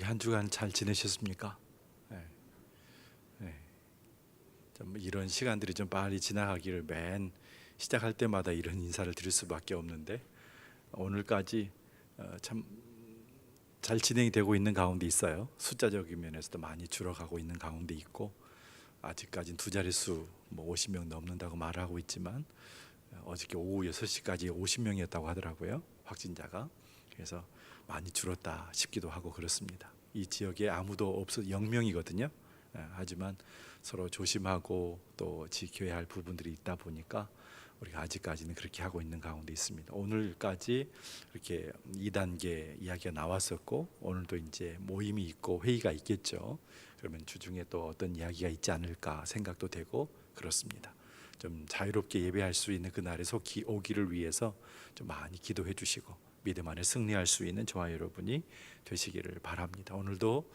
어떻게 한 주간 잘 지내셨습니까? 네. 네. 좀 이런 시간들이 좀 빨리 지나가기를 맨 시작할 때마다 이런 인사를 드릴 수밖에 없는데 오늘까지 참 잘 진행이 되고 있는 가운데 있어요. 숫자적인 면에서도 많이 줄어가고 있는 가운데 있고 아직까지는 두 자릿수 50명 넘는다고 말하고 있지만 어저께 오후 6시까지 50명이었다고 하더라고요. 확진자가. 그래서 많이 줄었다 싶기도 하고 그렇습니다. 이 지역에 아무도 없어 0명이거든요. 하지만 서로 조심하고 또 지켜야 할 부분들이 있다 보니까 우리가 아직까지는 그렇게 하고 있는 가운데 있습니다. 오늘까지 이렇게 2단계 이야기가 나왔었고 오늘도 이제 모임이 있고 회의가 있겠죠. 그러면 주중에 또 어떤 이야기가 있지 않을까 생각도 되고 그렇습니다. 좀 자유롭게 예배할 수 있는 그날에 속히 오기를 위해서 좀 많이 기도해 주시고 믿음 안에 승리할 수 있는 저와 여러분이 되시기를 바랍니다. 오늘도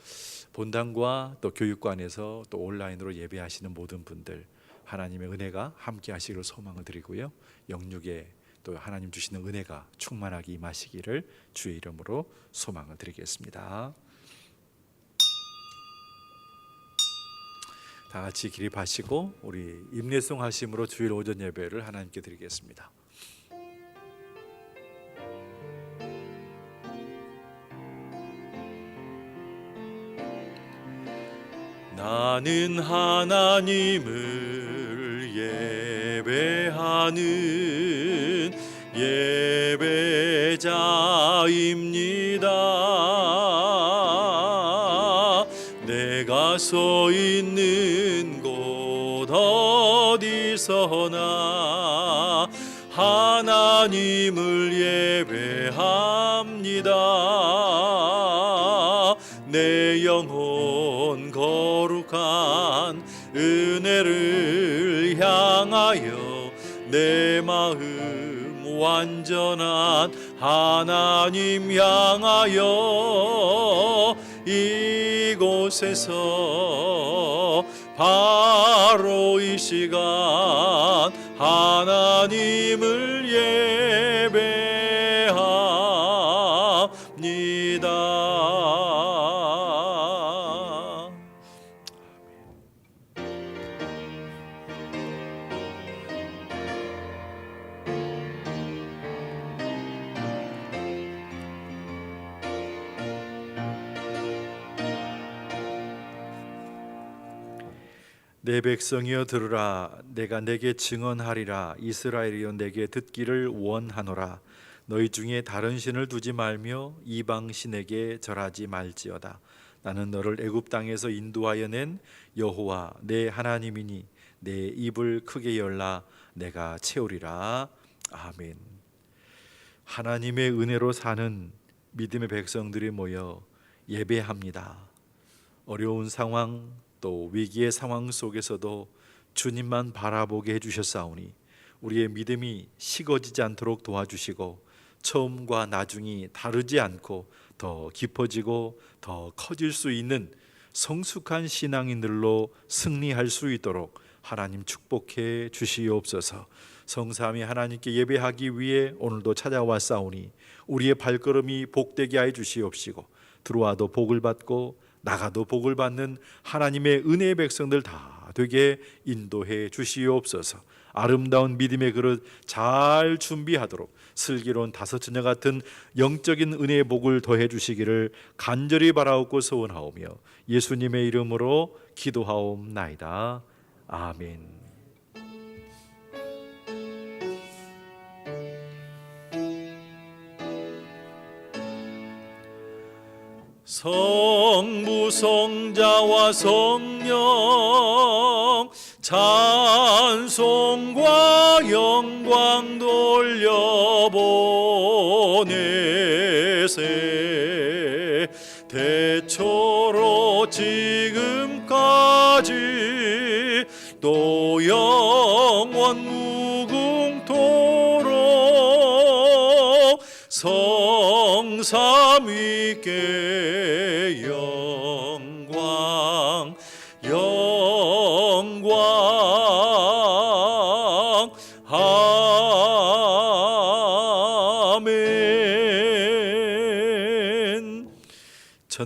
본당과 또 교육관에서 또 온라인으로 예배하시는 모든 분들 하나님의 은혜가 함께 하시기를 소망을 드리고요. 영육에 또 하나님 주시는 은혜가 충만하게 임하시기를 주의 이름으로 소망을 드리겠습니다. 다 같이 기립하시고 우리 임례송 하심으로 주일 오전 예배를 하나님께 드리겠습니다. 나는 하나님을 예배하는 예배자입니다. 내가 서 있는 곳 어디서나 하나님을 예배합니다. 내 영혼 거룩한 은혜를 향하여 내 마음 완전한 하나님 향하여 이곳에서 바로 이 시간 하나님을 예배합니다. 내 백성이여 들으라. 내가 내게 증언하리라. 이스라엘이여 내게 듣기를 원하노라. 너희 중에 다른 신을 두지 말며 이방 신에게 절하지 말지어다. 나는 너를 애굽 땅에서 인도하여 낸 여호와 내 하나님이니 내 입을 크게 열라 내가 채우리라. 아멘. 하나님의 은혜로 사는 믿음의 백성들이 모여 예배합니다. 어려운 상황 또 위기의 상황 속에서도 주님만 바라보게 해주셨사오니 우리의 믿음이 식어지지 않도록 도와주시고 처음과 나중이 다르지 않고 더 깊어지고 더 커질 수 있는 성숙한 신앙인들로 승리할 수 있도록 하나님 축복해 주시옵소서. 성삼위 하나님께 예배하기 위해 오늘도 찾아왔사오니 우리의 발걸음이 복되게 하여 주시옵시고 들어와도 복을 받고 나가도 복을 받는 하나님의 은혜의 백성들 다 되게 인도해 주시옵소서. 아름다운 믿음의 그릇 잘 준비하도록 슬기로운 다섯 처녀 같은 영적인 은혜의 복을 더해 주시기를 간절히 바라옵고 소원하오며 예수님의 이름으로 기도하옵나이다. 아멘. 성부 성자와 성령 찬송과 영광 돌려보내세. 대초로 지금까지 또 영원 무궁토록 성삼위께 영광 아멘.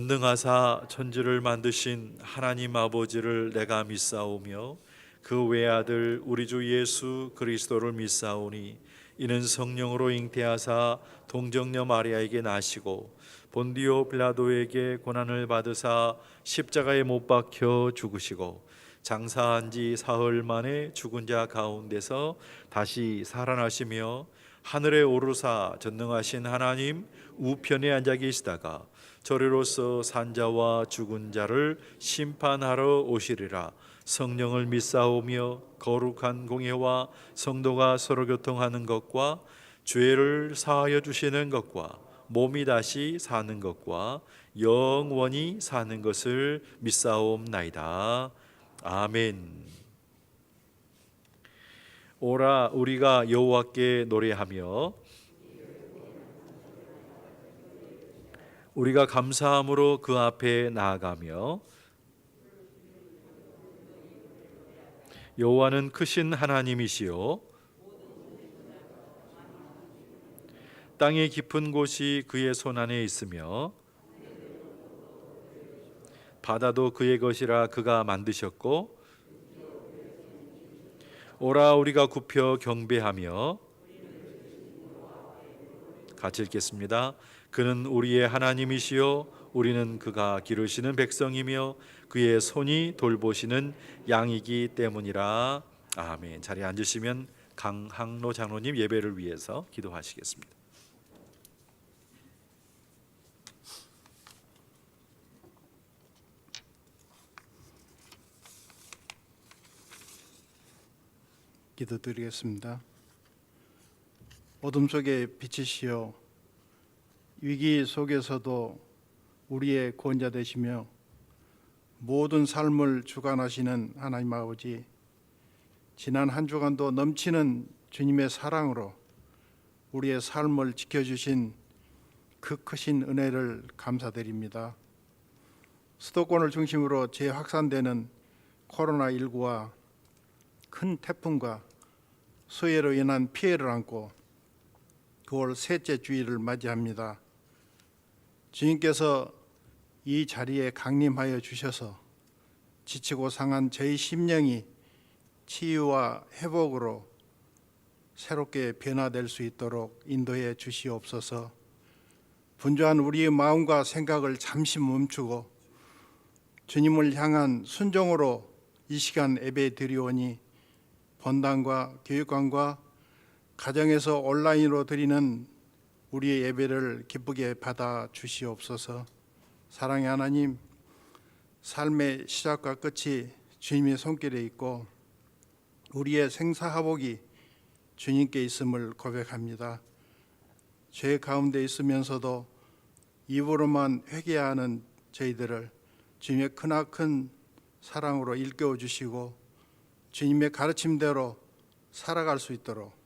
전능하사 천지를 만드신 하나님 아버지를 내가 믿사오며 그 외아들 우리 주 예수 그리스도를 믿사오니 이는 성령으로 잉태하사 동정녀 마리아에게 나시고 본디오 빌라도에게 고난을 받으사 십자가에 못 박혀 죽으시고 장사한 지 사흘 만에 죽은 자 가운데서 다시 살아나시며 하늘에 오르사 전능하신 하나님 우편에 앉아 계시다가 저리로서 산자와 죽은 자를 심판하러 오시리라. 성령을 믿사오며 거룩한 공예와 성도가 서로 교통하는 것과 죄를 사하여 주시는 것과 몸이 다시 사는 것과 영원히 사는 것을 믿사옵나이다. 아멘. 오라 우리가 여호와께 노래하며 우리가 감사함으로 그 앞에 나아가며 여호와는 크신 하나님이시요 땅의 깊은 곳이 그의 손안에 있으며 바다도 그의 것이라 그가 만드셨고 오라 우리가 굽혀 경배하며 같이 읽겠습니다. 그는 우리의 하나님이시요 우리는 그가 기르시는 백성이며 그의 손이 돌보시는 양이기 때문이라. 아멘. 자리에 앉으시면 강항로 장로님 예배를 위해서 기도하시겠습니다. 기도드리겠습니다. 어둠 속에 빛이시여 위기 속에서도 우리의 구원자 되시며 모든 삶을 주관하시는 하나님 아버지, 지난 한 주간도 넘치는 주님의 사랑으로 우리의 삶을 지켜주신 그 크신 은혜를 감사드립니다. 수도권을 중심으로 재확산되는 코로나19와 큰 태풍과 수해로 인한 피해를 안고 9월 셋째 주일을 맞이합니다. 주님께서 이 자리에 강림하여 주셔서 지치고 상한 저희 심령이 치유와 회복으로 새롭게 변화될 수 있도록 인도해 주시옵소서. 분주한 우리의 마음과 생각을 잠시 멈추고 주님을 향한 순종으로 이 시간 예배 드리오니 본당과 교육관과 가정에서 온라인으로 드리는 우리의 예배를 기쁘게 받아 주시옵소서. 사랑의 하나님, 삶의 시작과 끝이 주님의 손길에 있고 우리의 생사화복이 주님께 있음을 고백합니다. 죄 가운데 있으면서도 입으로만 회개하는 저희들을 주님의 크나큰 사랑으로 일깨워 주시고 주님의 가르침대로 살아갈 수 있도록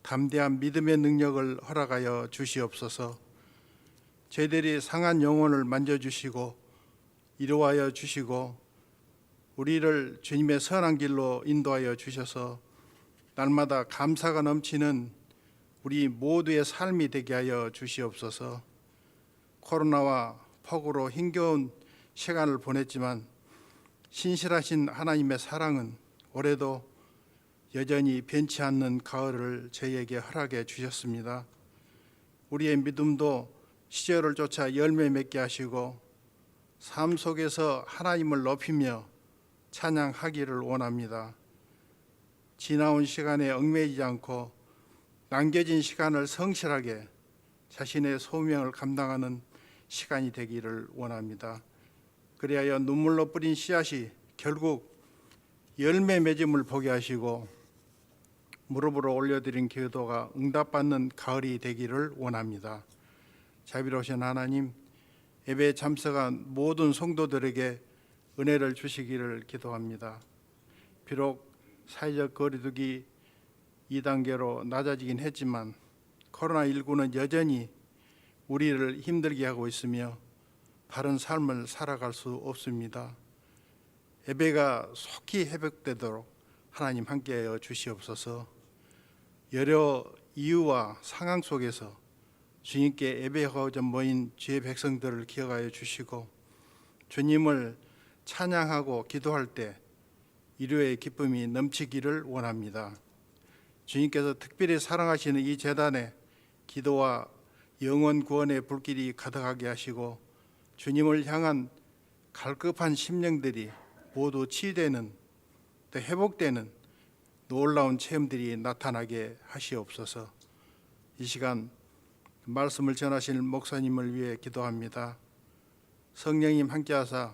담대한 믿음의 능력을 허락하여 주시옵소서. 저희들이 상한 영혼을 만져주시고 위로하여 주시고 우리를 주님의 선한 길로 인도하여 주셔서 날마다 감사가 넘치는 우리 모두의 삶이 되게 하여 주시옵소서. 코로나와 폭우로 힘겨운 시간을 보냈지만 신실하신 하나님의 사랑은 올해도 여전히 변치 않는 가을을 저희에게 허락해 주셨습니다. 우리의 믿음도 시절을 쫓아 열매 맺게 하시고 삶 속에서 하나님을 높이며 찬양하기를 원합니다. 지나온 시간에 얽매이지 않고 남겨진 시간을 성실하게 자신의 소명을 감당하는 시간이 되기를 원합니다. 그리하여 눈물로 뿌린 씨앗이 결국 열매 맺음을 보게 하시고 무릎으로 올려드린 기도가 응답받는 가을이 되기를 원합니다. 자비로우신 하나님, 예배에 참석한 모든 성도들에게 은혜를 주시기를 기도합니다. 비록 사회적 거리두기 2단계로 낮아지긴 했지만 코로나19는 여전히 우리를 힘들게 하고 있으며 바른 삶을 살아갈 수 없습니다. 예배가 속히 회복되도록 하나님 함께하여 주시옵소서. 여러 이유와 상황 속에서 주님께 예배하고자 모인 주의 백성들을 기억하여 주시고 주님을 찬양하고 기도할 때 위로의 기쁨이 넘치기를 원합니다. 주님께서 특별히 사랑하시는 이 재단에 기도와 영혼 구원의 불길이 가득하게 하시고 주님을 향한 갈급한 심령들이 모두 치유되는, 또 회복되는 놀라운 체험들이 나타나게 하시옵소서. 이 시간 말씀을 전하실 목사님을 위해 기도합니다. 성령님 함께하사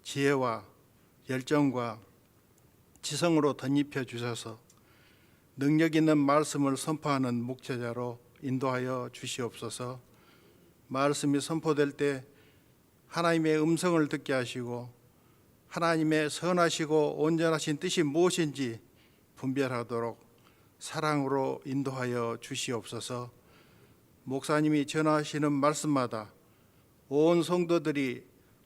지혜와 열정과 지성으로 덧입혀 주셔서 능력 있는 말씀을 선포하는 목회자로 인도하여 주시옵소서. 말씀이 선포될 때 하나님의 음성을 듣게 하시고 하나님의 선하시고 온전하신 뜻이 무엇인지 분별하도록 사랑으로 인도하여 주시옵소서. 목사님이 전하시는 말씀마다 온 성도들이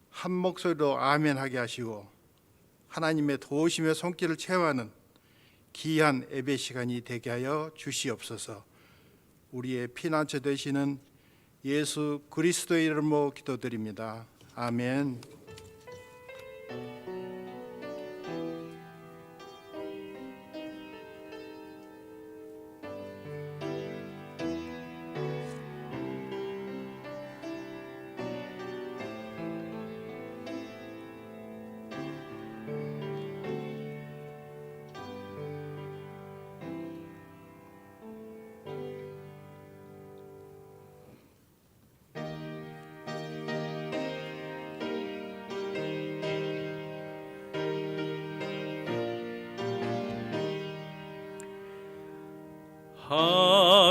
한 목소리로 아멘하게 하시고 하나님의 도우심의 손길을 체험하는 귀한 예배 시간이 되게 하여 주시옵소서. 우리의 피난처 되시는 예수 그리스도의 이름으로 기도드립니다. 아멘.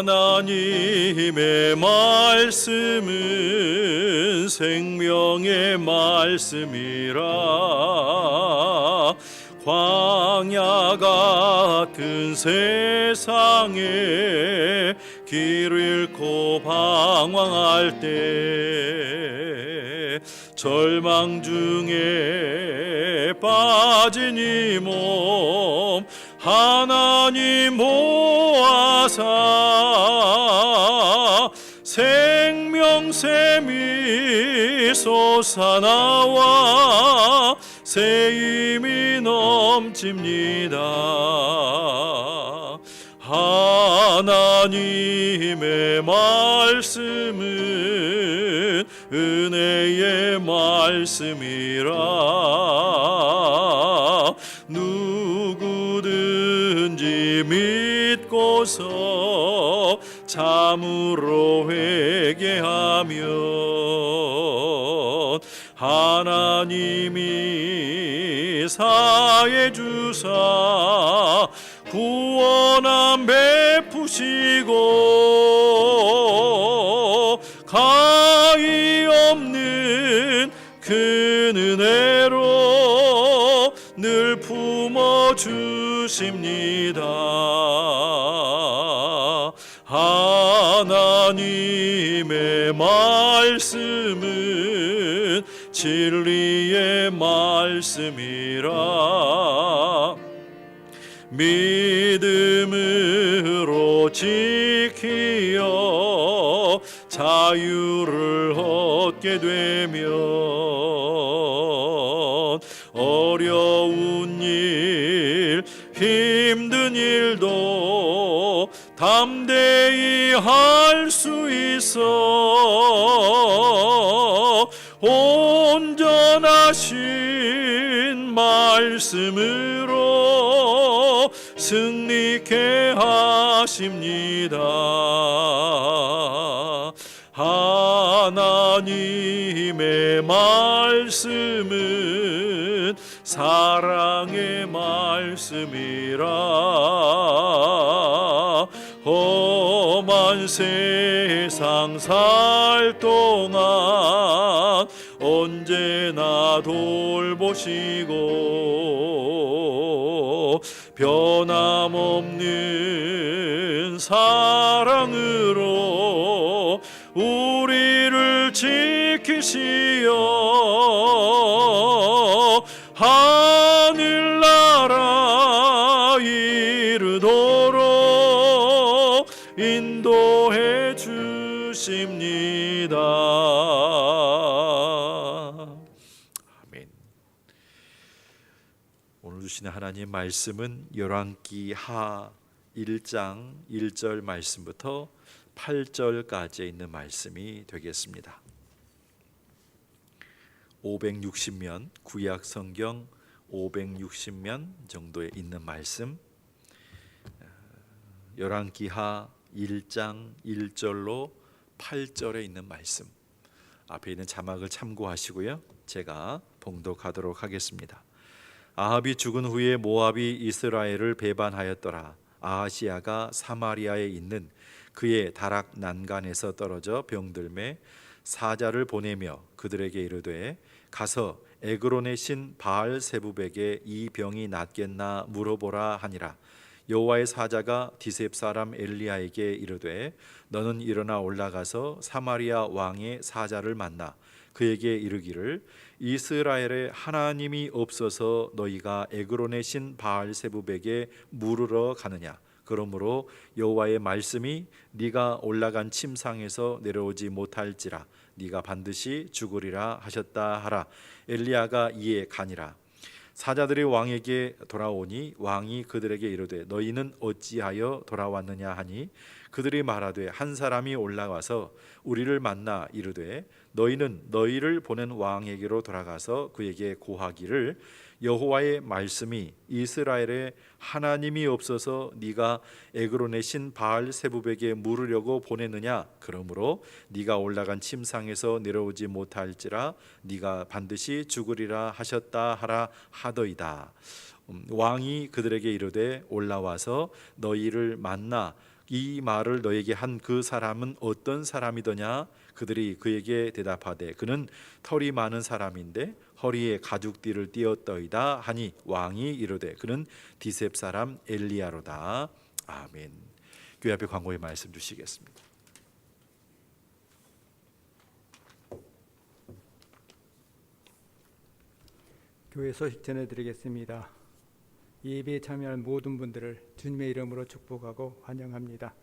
하나님의 말씀은 생명의 말씀이라 광야 같은 세상에 길을 잃고 방황할 때 절망 중에 빠진 이 몸 하나님 모아사 생명샘이 솟아나와 새 힘이 넘칩니다. 하나님의 말씀은 은혜의 말씀이라 누구든지 믿고서 참으로 회개하면 하나님이 사해 주사 구원함 베푸시고 가히 없는 그 은혜로 늘 품어 주십니다. 하나님의 말씀은 진리의 말씀이라 믿음으로 지키어 자유를 얻게 되면 어려운 일 힘든 일도 담대히 할 수 있어 온전하신 말씀으로 승리케 하십니다. 하나님의 말씀은 사랑의 말씀이라 험한 세상 살 동안 언제나 돌보시고 변함없는 사랑으로 우리를 지키시어 하늘나라 이르도록 인도해 주십니다. 주시는 하나님 말씀은 열왕기 하 1장 1절 말씀부터 8절까지 있는 말씀이 되겠습니다. 560면 구약 성경 560면 정도에 있는 말씀, 열왕기하 1장 1절로 8절에 있는 말씀, 앞에 있는 자막을 참고하시고요. 제가 봉독하도록 하겠습니다. 아합이 죽은 후에 모압이 이스라엘을 배반하였더라. 아하시야가 사마리아에 있는 그의 다락 난간에서 떨어져 병들매 사자를 보내며 그들에게 이르되 가서 에그론의 신 바알세부백에 이 병이 낫겠나 물어보라 하니라. 여호와의 사자가 디셉 사람 엘리야에게 이르되 너는 일어나 올라가서 사마리아 왕의 사자를 만나 그에게 이르기를 이스라엘에 하나님이 없어서 너희가 에그론의 신 바알세부백에 물으러 가느냐. 그러므로 여호와의 말씀이 네가 올라간 침상에서 내려오지 못할지라 네가 반드시 죽으리라 하셨다 하라. 엘리야가 이에 가니라. 사자들이 왕에게 돌아오니 왕이 그들에게 이르되 너희는 어찌하여 돌아왔느냐 하니 그들이 말하되 한 사람이 올라와서 우리를 만나 이르되 너희는 너희를 보낸 왕에게로 돌아가서 그에게 고하기를 여호와의 말씀이 이스라엘에 하나님이 없어서 네가 에그론의 신 바알세부백에 물으려고 보냈느냐. 그러므로 네가 올라간 침상에서 내려오지 못할지라 네가 반드시 죽으리라 하셨다 하라 하더이다. 왕이 그들에게 이르되 올라와서 너희를 만나 이 말을 너에게 한 그 사람은 어떤 사람이더냐. 그들이 그에게 대답하되 그는 털이 많은 사람인데 허리에 가죽띠를 띠었더이다 하니 왕이 이르되 그는 디셉 사람 엘리야로다. 아멘. 교회 앞에 광고의 말씀 주시겠습니다. 교회 소식 전해드리겠습니다. 예배에 참여한 모든 분들을 주님의 이름으로 축복하고 환영합니다.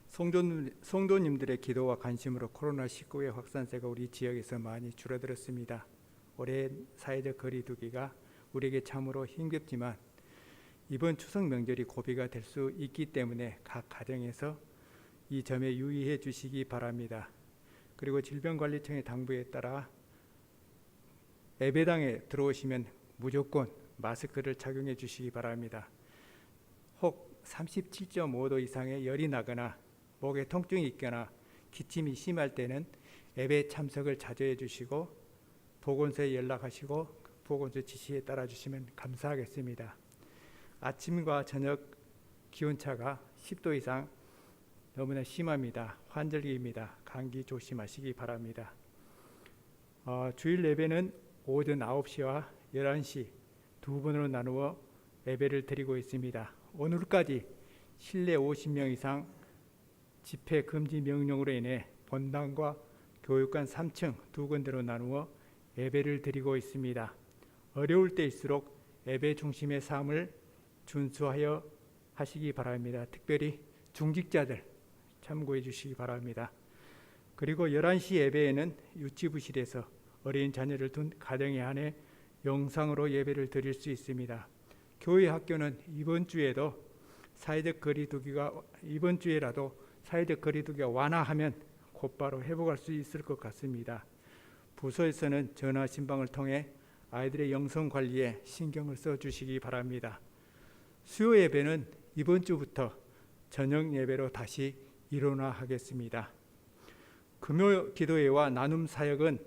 성도님들의 기도와 관심으로 코로나19의 확산세가 우리 지역에서 많이 줄어들었습니다. 올해 사회적 거리 두기가 우리에게 참으로 힘겹지만 이번 추석 명절이 고비가 될 수 있기 때문에 각 가정에서 이 점에 유의해 주시기 바랍니다. 그리고 질병관리청의 당부에 따라 예배당에 들어오시면 무조건 마스크를 착용해 주시기 바랍니다. 혹 37.5도 이상의 열이 나거나 목에 통증이 있거나 기침이 심할 때는 예배 참석을 자제해 주시고 보건소에 연락하시고 보건소 지시에 따라 주시면 감사하겠습니다. 아침과 저녁 기온차가 10도 이상 너무나 심합니다. 환절기입니다. 감기 조심하시기 바랍니다. 주일 예배는 오전 9시와 11시 두 번으로 나누어 예배를 드리고 있습니다. 오늘까지 실내 50명 이상 집회 금지 명령으로 인해 본당과 교육관 3층 두 군데로 나누어 예배를 드리고 있습니다. 어려울 때일수록 예배 중심의 삶을 준수하여 하시기 바랍니다. 특별히 중직자들 참고해 주시기 바랍니다. 그리고 11시 예배에는 유치부실에서 어린 자녀를 둔 가정에 한해 영상으로 예배를 드릴 수 있습니다. 교회 학교는 이번 주에라도 사회적 거리두기가 완화하면 곧바로 회복할 수 있을 것 같습니다. 부서에서는 전화 신방을 통해 아이들의 영성 관리에 신경을 써 주시기 바랍니다. 수요 예배는 이번 주부터 저녁 예배로 다시 일어나하겠습니다. 금요 기도회와 나눔 사역은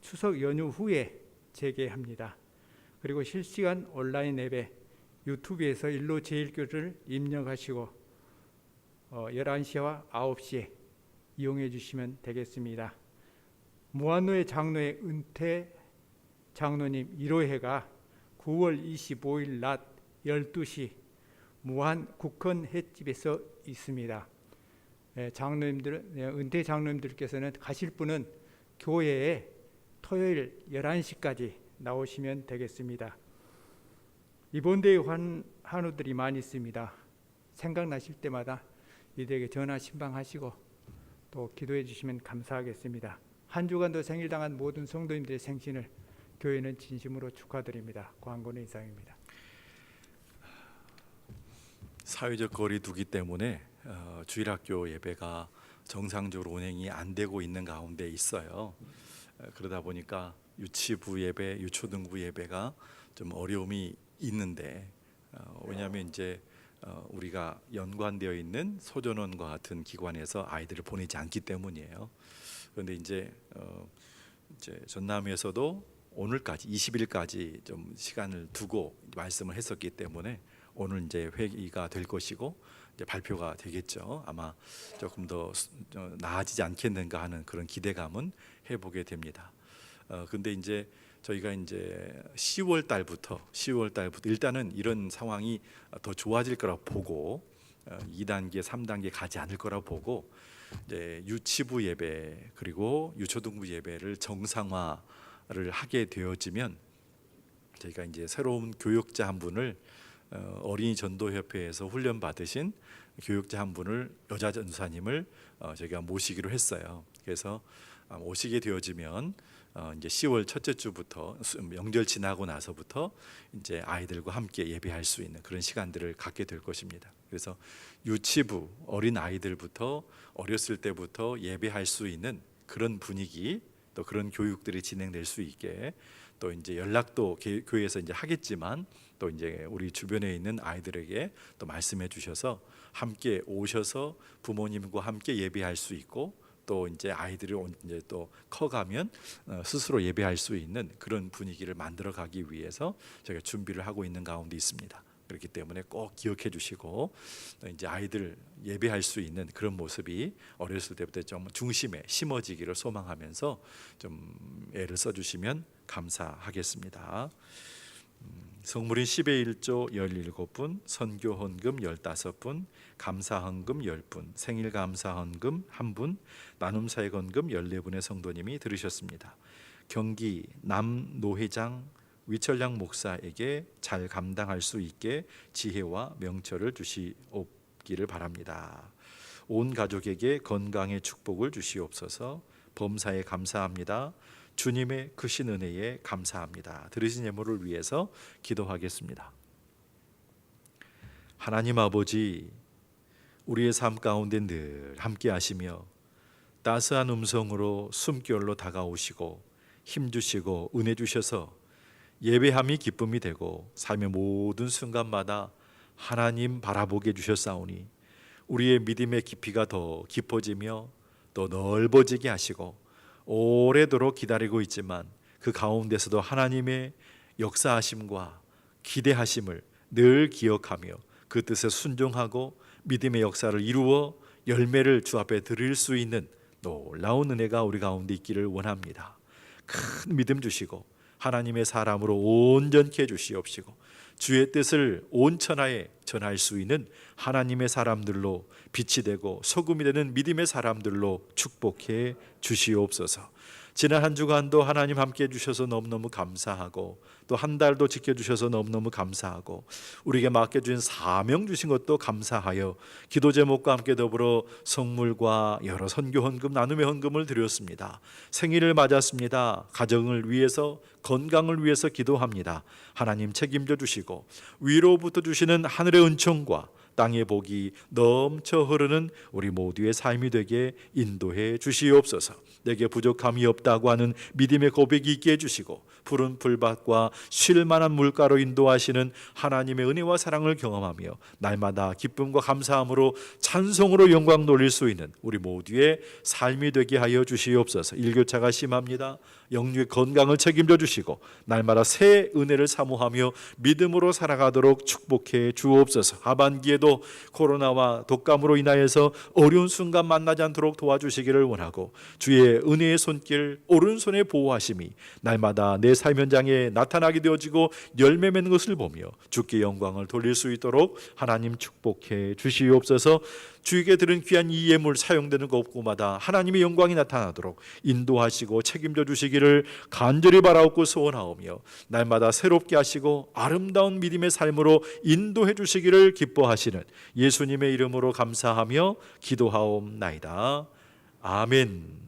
추석 연휴 후에 재개합니다. 그리고 실시간 온라인 예배 유튜브에서 일로 제일교를 입력하시고 11시와 9시에 이용해 주시면 되겠습니다. 무한노예 장로의 은퇴 장로님 1호회가 9월 25일 낮 12시 무한 국헌 횟집에서 있습니다. 은퇴 장로님들께서는 가실 분은 교회에 토요일 11시까지 나오시면 되겠습니다. 입원대의 환우들이 많이 있습니다. 생각나실 때마다 이들에게 전화 신방하시고 또 기도해 주시면 감사하겠습니다. 한 주간도 생일당한 모든 성도님들의 생신을 교회는 진심으로 축하드립니다. 광고는 이상입니다. 사회적 거리두기 때문에 주일학교 예배가 정상적으로 운행이 안 되고 있는 가운데 있어요. 그러다 보니까 유치부 예배, 유초등부 예배가 좀 어려움이 있는데 왜냐하면 이제 우리가 연관되어 있는 소전원과 같은 기관에서 아이들을 보내지 않기 때문이에요. 그런데 이제 전남에서도 오늘까지 20일까지 좀 시간을 두고 말씀을 했었기 때문에 오늘 이제 회의가 될 것이고 이제 발표가 되겠죠. 아마 조금 더 나아지지 않겠는가 하는 그런 기대감은 해보게 됩니다. 근데 이제 저희가 이제 10월 달부터 일단은 이런 상황이 더 좋아질 거라고 보고 2단계, 3단계 가지 않을 거라고 보고 이제 유치부 예배 그리고 유초등부 예배를 정상화를 하게 되어지면 저희가 이제 새로운 교육자 한 분을 어린이 전도협회에서 훈련 받으신 교육자 한 분을 여자 전도사님을 저희가 모시기로 했어요. 그래서 오시게 되어지면 이제 10월 첫째 주부터 명절 지나고 나서부터 이제 아이들과 함께 예배할 수 있는 그런 시간들을 갖게 될 것입니다. 그래서 유치부 어린 아이들부터 어렸을 때부터 예배할 수 있는 그런 분위기 또 그런 교육들이 진행될 수 있게 또 이제 연락도 교회에서 이제 하겠지만 또 이제 우리 주변에 있는 아이들에게 또 말씀해 주셔서 함께 오셔서 부모님과 함께 예배할 수 있고 또 이제 아이들이 이제 또 커가면 스스로 예배할 수 있는 그런 분위기를 만들어가기 위해서 저희가 준비를 하고 있는 가운데 있습니다. 그렇기 때문에 꼭 기억해 주시고 이제 아이들 예배할 수 있는 그런 모습이 어렸을 때부터 좀 중심에 심어지기를 소망하면서 좀 애를 써주시면 감사하겠습니다. 성물인 10의 1조 17분, 선교 헌금 15분, 감사 헌금 10분, 생일 감사 헌금 1분, 나눔 사역 헌금 14분의 성도님이 들으셨습니다. 경기 남노회장 위철량 목사에게 잘 감당할 수 있게 지혜와 명철을 주시옵기를 바랍니다. 온 가족에게 건강의 축복을 주시옵소서. 범사에 감사합니다. 주님의 크신 은혜에 감사합니다. 들으신 예물을 위해서 기도하겠습니다. 하나님 아버지, 우리의 삶 가운데 늘 함께 하시며 따스한 음성으로 숨결로 다가오시고 힘주시고 은혜 주셔서 예배함이 기쁨이 되고 삶의 모든 순간마다 하나님 바라보게 주셨사오니 우리의 믿음의 깊이가 더 깊어지며 더 넓어지게 하시고 오래도록 기다리고 있지만 그 가운데서도 하나님의 역사하심과 기대하심을 늘 기억하며 그 뜻에 순종하고 믿음의 역사를 이루어 열매를 주 앞에 드릴 수 있는 놀라운 은혜가 우리 가운데 있기를 원합니다. 큰 믿음 주시고 하나님의 사람으로 온전케 해주시옵시고 주의 뜻을 온 천하에 전할 수 있는 하나님의 사람들로 빛이 되고 소금이 되는 믿음의 사람들로 축복해 주시옵소서. 지난 한 주간도 하나님 함께 해주셔서 너무너무 감사하고 또 한 달도 지켜주셔서 너무너무 감사하고 우리에게 맡겨주신 사명 주신 것도 감사하여 기도 제목과 함께 더불어 성물과 여러 선교 헌금 나눔의 헌금을 드렸습니다. 생일을 맞았습니다. 가정을 위해서 건강을 위해서 기도합니다. 하나님 책임져 주시고 위로부터 주시는 하늘의 은총과 땅의 복이 넘쳐 흐르는 우리 모두의 삶이 되게 인도해 주시옵소서. 내게 부족함이 없다고 하는 믿음의 고백이 있게 해주시고 푸른 풀밭과 쉴만한 물가로 인도하시는 하나님의 은혜와 사랑을 경험하며 날마다 기쁨과 감사함으로 찬송으로 영광 돌릴 수 있는 우리 모두의 삶이 되게 하여 주시옵소서. 일교차가 심합니다. 영육의 건강을 책임져 주시고 날마다 새 은혜를 사모하며 믿음으로 살아가도록 축복해 주옵소서. 하반기에도 코로나와 독감으로 인하여서 어려운 순간 만나지 않도록 도와주시기를 원하고 주의 은혜의 손길 오른손에 보호하심이 날마다 내 삶 현장에 나타나게 되어지고 열매 맺는 것을 보며 주께 영광을 돌릴 수 있도록 하나님 축복해 주시옵소서. 주에게 드린 귀한 이 예물 사용되는 곳곳마다 하나님의 영광이 나타나도록 인도하시고 책임져 주시기를 간절히 바라옵고 소원하오며 날마다 새롭게 하시고 아름다운 믿음의 삶으로 인도해 주시기를 기뻐하시는 예수님의 이름으로 감사하며 기도하옵나이다. 아멘.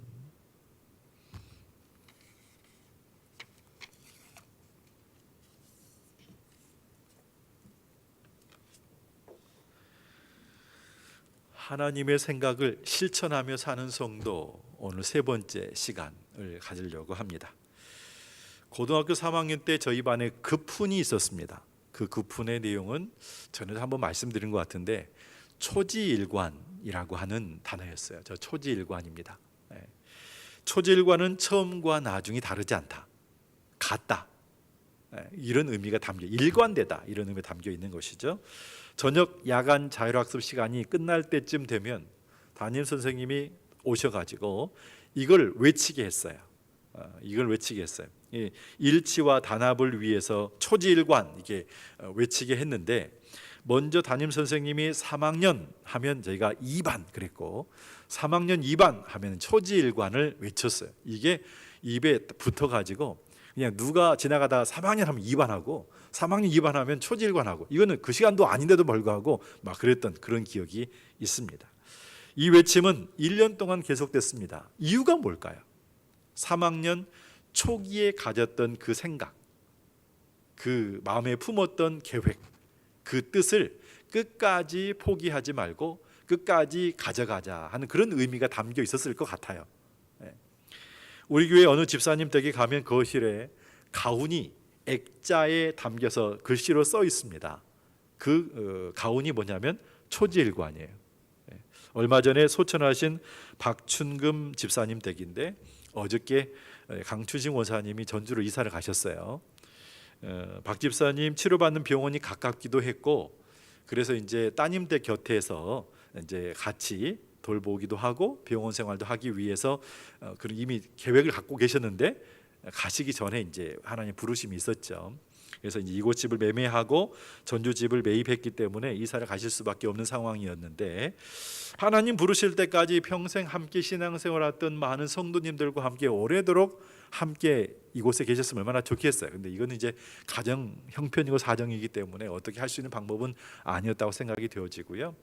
하나님의 생각을 실천하며 사는 성도, 오늘 세 번째 시간을 가지려고 합니다. 고등학교 3학년 때 저희 반에 급훈이 있었습니다. 그 급훈의 내용은 전에도 한번 말씀드린 것 같은데 초지일관이라고 하는 단어였어요. 저 초지일관입니다. 초지일관은 처음과 나중이 다르지 않다, 같다, 이런 의미가 담겨, 일관되다, 이런 의미가 담겨 있는 것이죠. 저녁 야간 자율학습 시간이 끝날 때쯤 되면 담임 선생님이 오셔가지고 이걸 외치게 했어요. 이걸 외치게 했어요. 일치와 단합을 위해서 초지일관 이게 외치게 했는데, 먼저 담임 선생님이 3학년 하면 저희가 2반 그랬고 3학년 2반 하면 초지일관을 외쳤어요. 이게 입에 붙어가지고 그냥 누가 지나가다 3학년 하면 2반 하고 3학년 2반 하면 초지일관 하고, 이거는 그 시간도 아닌데도 불구하고 막 그랬던 그런 기억이 있습니다. 이 외침은 1년 동안 계속됐습니다. 이유가 뭘까요? 3학년 초기에 가졌던 그 생각, 그 마음에 품었던 계획, 그 뜻을 끝까지 포기하지 말고 끝까지 가져가자 하는 그런 의미가 담겨 있었을 것 같아요. 우리 교회 어느 집사님 댁에 가면 거실에 가훈이 액자에 담겨서 글씨로 써 있습니다. 그 가훈이 뭐냐면 초지일관이에요. 얼마 전에 소천하신 박춘금 집사님 댁인데 어저께 강추진 원사님이 전주로 이사를 가셨어요. 박 집사님 치료받는 병원이 가깝기도 했고, 그래서 이제 따님 댁 곁에서 이제 같이 돌보기도 하고 병원 생활도 하기 위해서 그런 이미 계획을 갖고 계셨는데 가시기 전에 이제 하나님 부르심이 있었죠. 그래서 이제 이곳 집을 매매하고 전주 집을 매입했기 때문에 이사를 가실 수밖에 없는 상황이었는데, 하나님 부르실 때까지 평생 함께 신앙생활했던 많은 성도님들과 함께 오래도록 함께 이곳에 계셨으면 얼마나 좋겠어요. 근데 이거는 이제 가정 형편이고 사정이기 때문에 어떻게 할 수 있는 방법은 아니었다고 생각이 되어지고요.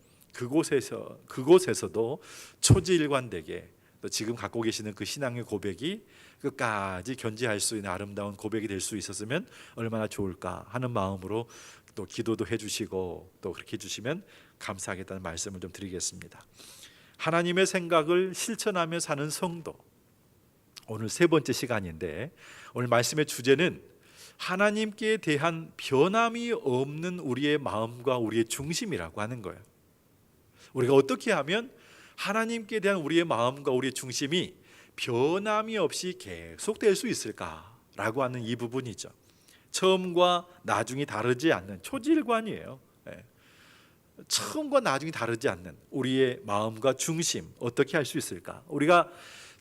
그곳에서도 초지일관되게 또 지금 갖고 계시는 그 신앙의 고백이 끝까지 견지할 수 있는 아름다운 고백이 될 수 있었으면 얼마나 좋을까 하는 마음으로 또 기도도 해주시고 또 그렇게 해주시면 감사하겠다는 말씀을 좀 드리겠습니다. 하나님의 생각을 실천하며 사는 성도, 오늘 세 번째 시간인데 오늘 말씀의 주제는 하나님께 대한 변함이 없는 우리의 마음과 우리의 중심이라고 하는 거예요. 우리가 어떻게 하면 하나님께 대한 우리의 마음과 우리의 중심이 변함이 없이 계속될 수 있을까라고 하는 이 부분이죠. 처음과 나중이 다르지 않는 초지일관이에요. 처음과 나중이 다르지 않는 우리의 마음과 중심, 어떻게 할 수 있을까? 우리가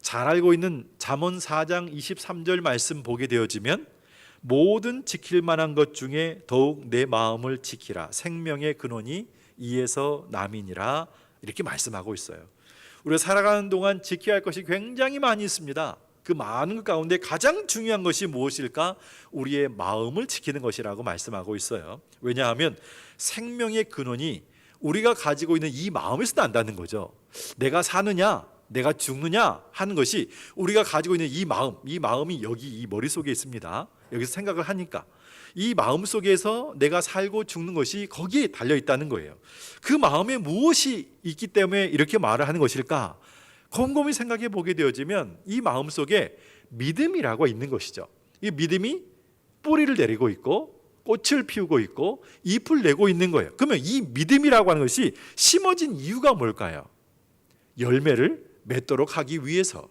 잘 알고 있는 잠언 4장 23절 말씀 보게 되어지면 모든 지킬 만한 것 중에 더욱 내 마음을 지키라, 생명의 근원이 이에서 남이니라, 이렇게 말씀하고 있어요. 우리가 살아가는 동안 지켜야 할 것이 굉장히 많이 있습니다. 그 많은 것 가운데 가장 중요한 것이 무엇일까? 우리의 마음을 지키는 것이라고 말씀하고 있어요. 왜냐하면 생명의 근원이 우리가 가지고 있는 이 마음에서 난다는 거죠. 내가 사느냐 내가 죽느냐 하는 것이 우리가 가지고 있는 이 마음이 여기 이 머릿속에 있습니다. 여기서 생각을 하니까 이 마음 속에서 내가 살고 죽는 것이 거기에 달려 있다는 거예요. 그 마음에 무엇이 있기 때문에 이렇게 말을 하는 것일까? 곰곰이 생각해 보게 되어지면 이 마음 속에 믿음이라고 있는 것이죠. 이 믿음이 뿌리를 내리고 있고 꽃을 피우고 있고 잎을 내고 있는 거예요. 그러면 이 믿음이라고 하는 것이 심어진 이유가 뭘까요? 열매를 맺도록 하기 위해서.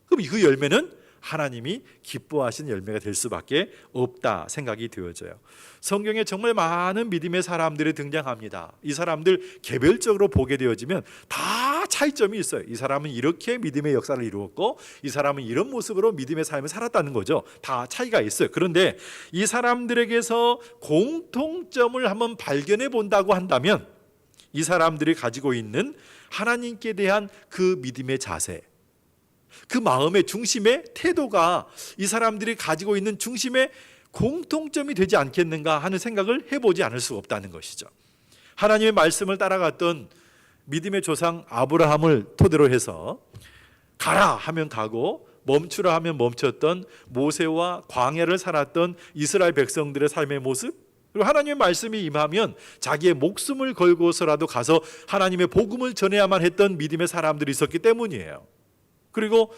그럼 그 열매는 하나님이 기뻐하신 열매가 될 수밖에 없다 생각이 되어져요. 성경에 정말 많은 믿음의 사람들이 등장합니다. 이 사람들 개별적으로 보게 되어지면 다 차이점이 있어요. 이 사람은 이렇게 믿음의 역사를 이루었고 이 사람은 이런 모습으로 믿음의 삶을 살았다는 거죠. 다 차이가 있어요. 그런데 이 사람들에게서 공통점을 한번 발견해 본다고 한다면 이 사람들이 가지고 있는 하나님께 대한 그 믿음의 자세, 그 마음의 중심의 태도가 이 사람들이 가지고 있는 중심의 공통점이 되지 않겠는가 하는 생각을 해보지 않을 수 없다는 것이죠. 하나님의 말씀을 따라갔던 믿음의 조상 아브라함을 토대로 해서 가라 하면 가고 멈추라 하면 멈췄던 모세와 광야를 살았던 이스라엘 백성들의 삶의 모습, 그리고 하나님의 말씀이 임하면 자기의 목숨을 걸고서라도 가서 하나님의 복음을 전해야만 했던 믿음의 사람들이 있었기 때문이에요. 그리고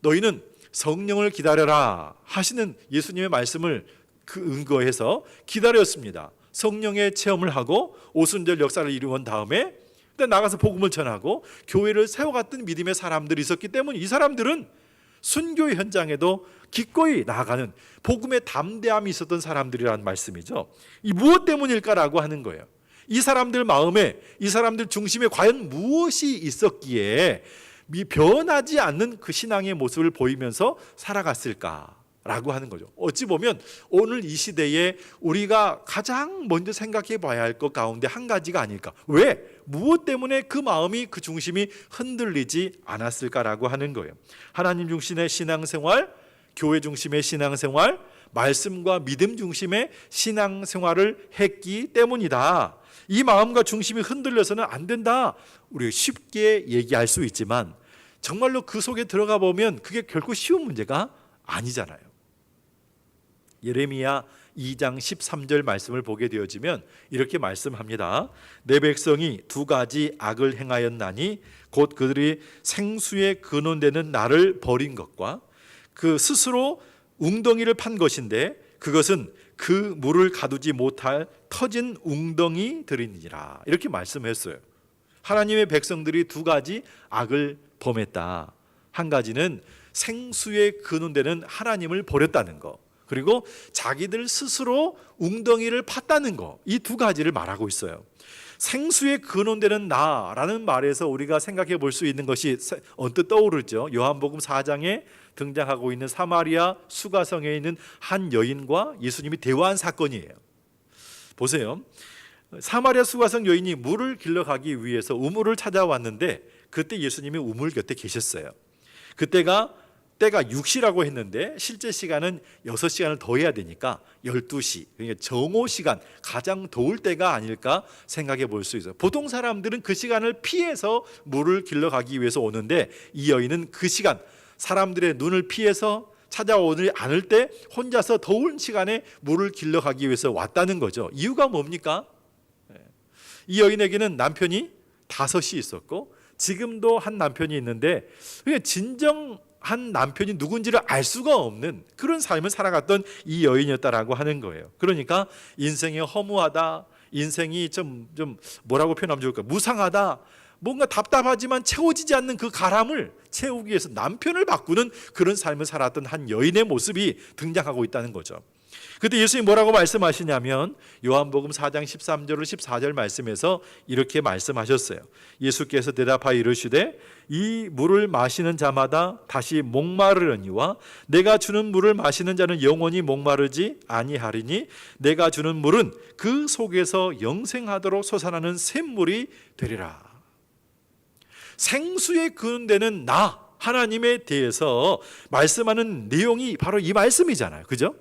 너희는 성령을 기다려라 하시는 예수님의 말씀을 근거해서 기다렸습니다. 성령의 체험을 하고 오순절 역사를 이루은 다음에 나가서 복음을 전하고 교회를 세워갔던 믿음의 사람들이 있었기 때문에 이 사람들은 순교의 현장에도 기꺼이 나아가는 복음의 담대함이 있었던 사람들이라는 말씀이죠. 이 무엇 때문일까라고 하는 거예요. 이 사람들 마음에, 이 사람들 중심에 과연 무엇이 있었기에 변하지 않는 그 신앙의 모습을 보이면서 살아갔을까라고 하는 거죠. 어찌 보면 오늘 이 시대에 우리가 가장 먼저 생각해 봐야 할 것 가운데 한 가지가 아닐까. 왜? 무엇 때문에 그 마음이, 그 중심이 흔들리지 않았을까라고 하는 거예요. 하나님 중심의 신앙생활, 교회 중심의 신앙생활, 말씀과 믿음 중심의 신앙생활을 했기 때문이다. 이 마음과 중심이 흔들려서는 안 된다. 우리가 쉽게 얘기할 수 있지만 정말로 그 속에 들어가 보면 그게 결코 쉬운 문제가 아니잖아요. 예레미야 2장 13절 말씀을 보게 되어지면 이렇게 말씀합니다. 내 백성이 두 가지 악을 행하였나니 곧 그들이 생수에 근원되는 나를 버린 것과 그 스스로 웅덩이를 판 것인데 그것은 그 물을 가두지 못할 터진 웅덩이들이니라. 이렇게 말씀했어요. 하나님의 백성들이 두 가지 악을 범했다. 한 가지는 생수에 근원되는 하나님을 버렸다는 거, 그리고 자기들 스스로 웅덩이를 팠다는 거, 이 두 가지를 말하고 있어요. 생수에 근원되는 나라는 말에서 우리가 생각해 볼 수 있는 것이 언뜻 떠오르죠. 요한복음 4장에 등장하고 있는 사마리아 수가성에 있는 한 여인과 예수님이 대화한 사건이에요. 보세요. 사마리아 수가성 여인이 물을 길러 가기 위해서 우물을 찾아왔는데 그때 예수님이 우물 곁에 계셨어요. 그때가 때가 6시라고 했는데 실제 시간은 6시간을 더 해야 되니까 12시, 그러니까 정오 시간, 가장 더울 때가 아닐까 생각해 볼 수 있어요. 보통 사람들은 그 시간을 피해서 물을 길러 가기 위해서 오는데 이 여인은 그 시간, 사람들의 눈을 피해서 찾아오지 않을 때 혼자서 더운 시간에 물을 길러 가기 위해서 왔다는 거죠. 이유가 뭡니까? 이 여인에게는 남편이 5이 있었고 지금도 한 남편이 있는데 진정한 남편이 누군지를 알 수가 없는 그런 삶을 살아갔던 이 여인이었다라고 하는 거예요. 그러니까 인생이 허무하다, 인생이 좀 뭐라고 표현하면 좋을까, 무상하다, 뭔가 답답하지만 채워지지 않는 그 가람을 채우기 위해서 남편을 바꾸는 그런 삶을 살았던 한 여인의 모습이 등장하고 있다는 거죠. 그때 예수님이 뭐라고 말씀하시냐면 요한복음 4장 13절로 14절 말씀에서 이렇게 말씀하셨어요. 예수께서 대답하여 이르시되 이 물을 마시는 자마다 다시 목마르려니와 내가 주는 물을 마시는 자는 영원히 목마르지 아니하리니 내가 주는 물은 그 속에서 영생하도록 솟아나는 샘물이 되리라. 생수에 근원되는 나 하나님에 대해서 말씀하는 내용이 바로 이 말씀이잖아요. 그죠?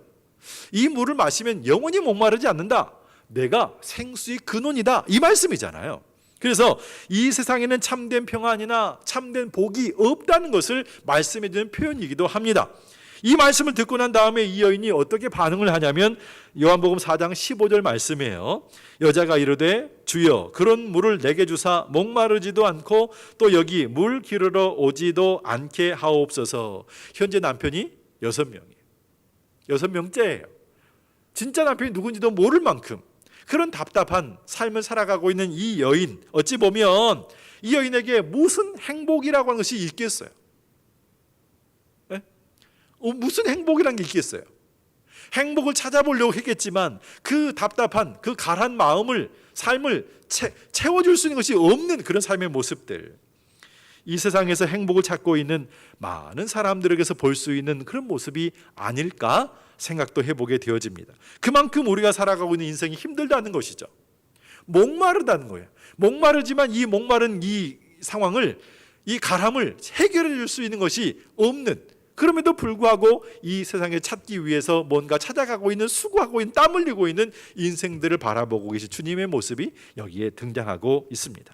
이 물을 마시면 영원히 목마르지 않는다. 내가 생수의 근원이다. 이 말씀이잖아요. 그래서 이 세상에는 참된 평안이나 참된 복이 없다는 것을 말씀해 주는 표현이기도 합니다. 이 말씀을 듣고 난 다음에 이 여인이 어떻게 반응을 하냐면 요한복음 4장 15절 말씀이에요. 여자가 이르되 주여 그런 물을 내게 주사 목마르지도 않고 또 여기 물 기르러 오지도 않게 하옵소서. 현재 남편이 6명이에요. 6명째예요. 진짜 남편이 누군지도 모를 만큼 그런 답답한 삶을 살아가고 있는 이 여인, 어찌 보면 이 여인에게 무슨 행복이라고 하는 것이 있겠어요? 네? 무슨 행복이라는 게 있겠어요? 행복을 찾아보려고 했겠지만 그 답답한 그 가란 마음을, 삶을 채워줄 수 있는 것이 없는 그런 삶의 모습들, 이 세상에서 행복을 찾고 있는 많은 사람들에게서 볼 수 있는 그런 모습이 아닐까 생각도 해보게 되어집니다. 그만큼 우리가 살아가고 있는 인생이 힘들다는 것이죠. 목마르다는 거예요. 목마르지만 이 목마른 이 상황을, 이 가람을 해결해 줄 수 있는 것이 없는, 그럼에도 불구하고 이 세상에 찾기 위해서 뭔가 찾아가고 있는, 수고하고 있는, 땀 흘리고 있는 인생들을 바라보고 계신 주님의 모습이 여기에 등장하고 있습니다.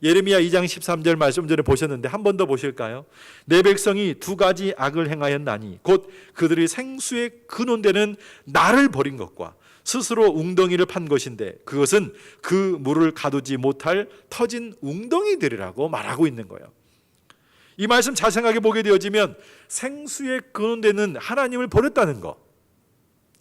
예레미야 2장 13절 말씀 전에 보셨는데 한 번 더 보실까요? 내 백성이 두 가지 악을 행하였나니 곧 그들이 생수에 근원되는 나를 버린 것과 스스로 웅덩이를 판 것인데 그것은 그 물을 가두지 못할 터진 웅덩이들이라고 말하고 있는 거예요. 이 말씀 잘 생각해 보게 되어지면 생수의 근원되는 하나님을 버렸다는 거,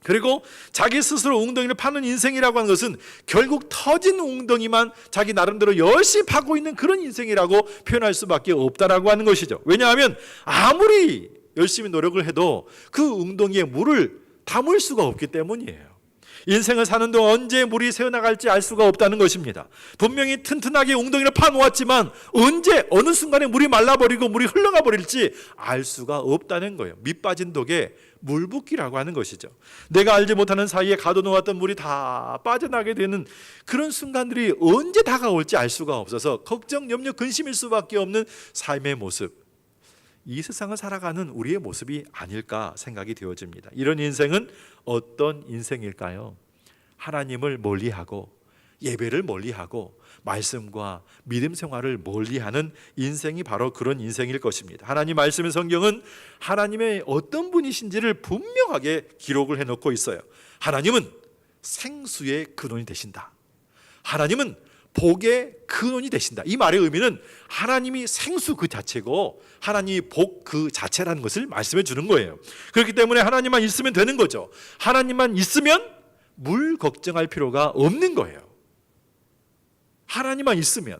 그리고 자기 스스로 웅덩이를 파는 인생이라고 하는 것은 결국 터진 웅덩이만 자기 나름대로 열심히 파고 있는 그런 인생이라고 표현할 수밖에 없다라고 하는 것이죠. 왜냐하면 아무리 열심히 노력을 해도 그 웅덩이에 물을 담을 수가 없기 때문이에요. 인생을 사는 동안 언제 물이 새어나갈지 알 수가 없다는 것입니다. 분명히 튼튼하게 웅덩이를 파놓았지만 언제 어느 순간에 물이 말라버리고 물이 흘러가 버릴지 알 수가 없다는 거예요. 밑 빠진 독에 물 붓기라고 하는 것이죠. 내가 알지 못하는 사이에 가둬놓았던 물이 다 빠져나게 되는 그런 순간들이 언제 다가올지 알 수가 없어서 걱정, 염려, 근심일 수밖에 없는 삶의 모습, 이 세상을 살아가는 우리의 모습이 아닐까 생각이 되어집니다. 이런 인생은 어떤 인생일까요? 하나님을 멀리하고 예배를 멀리하고 말씀과 믿음 생활을 멀리하는 인생이 바로 그런 인생일 것입니다. 하나님 말씀의 성경은 하나님의 어떤 분이신지를 분명하게 기록을 해놓고 있어요. 하나님은 생수의 근원이 되신다. 하나님은 복의 근원이 되신다. 이 말의 의미는 하나님이 생수 그 자체고 하나님이 복 그 자체라는 것을 말씀해 주는 거예요. 그렇기 때문에 하나님만 있으면 되는 거죠. 하나님만 있으면 물 걱정할 필요가 없는 거예요. 하나님만 있으면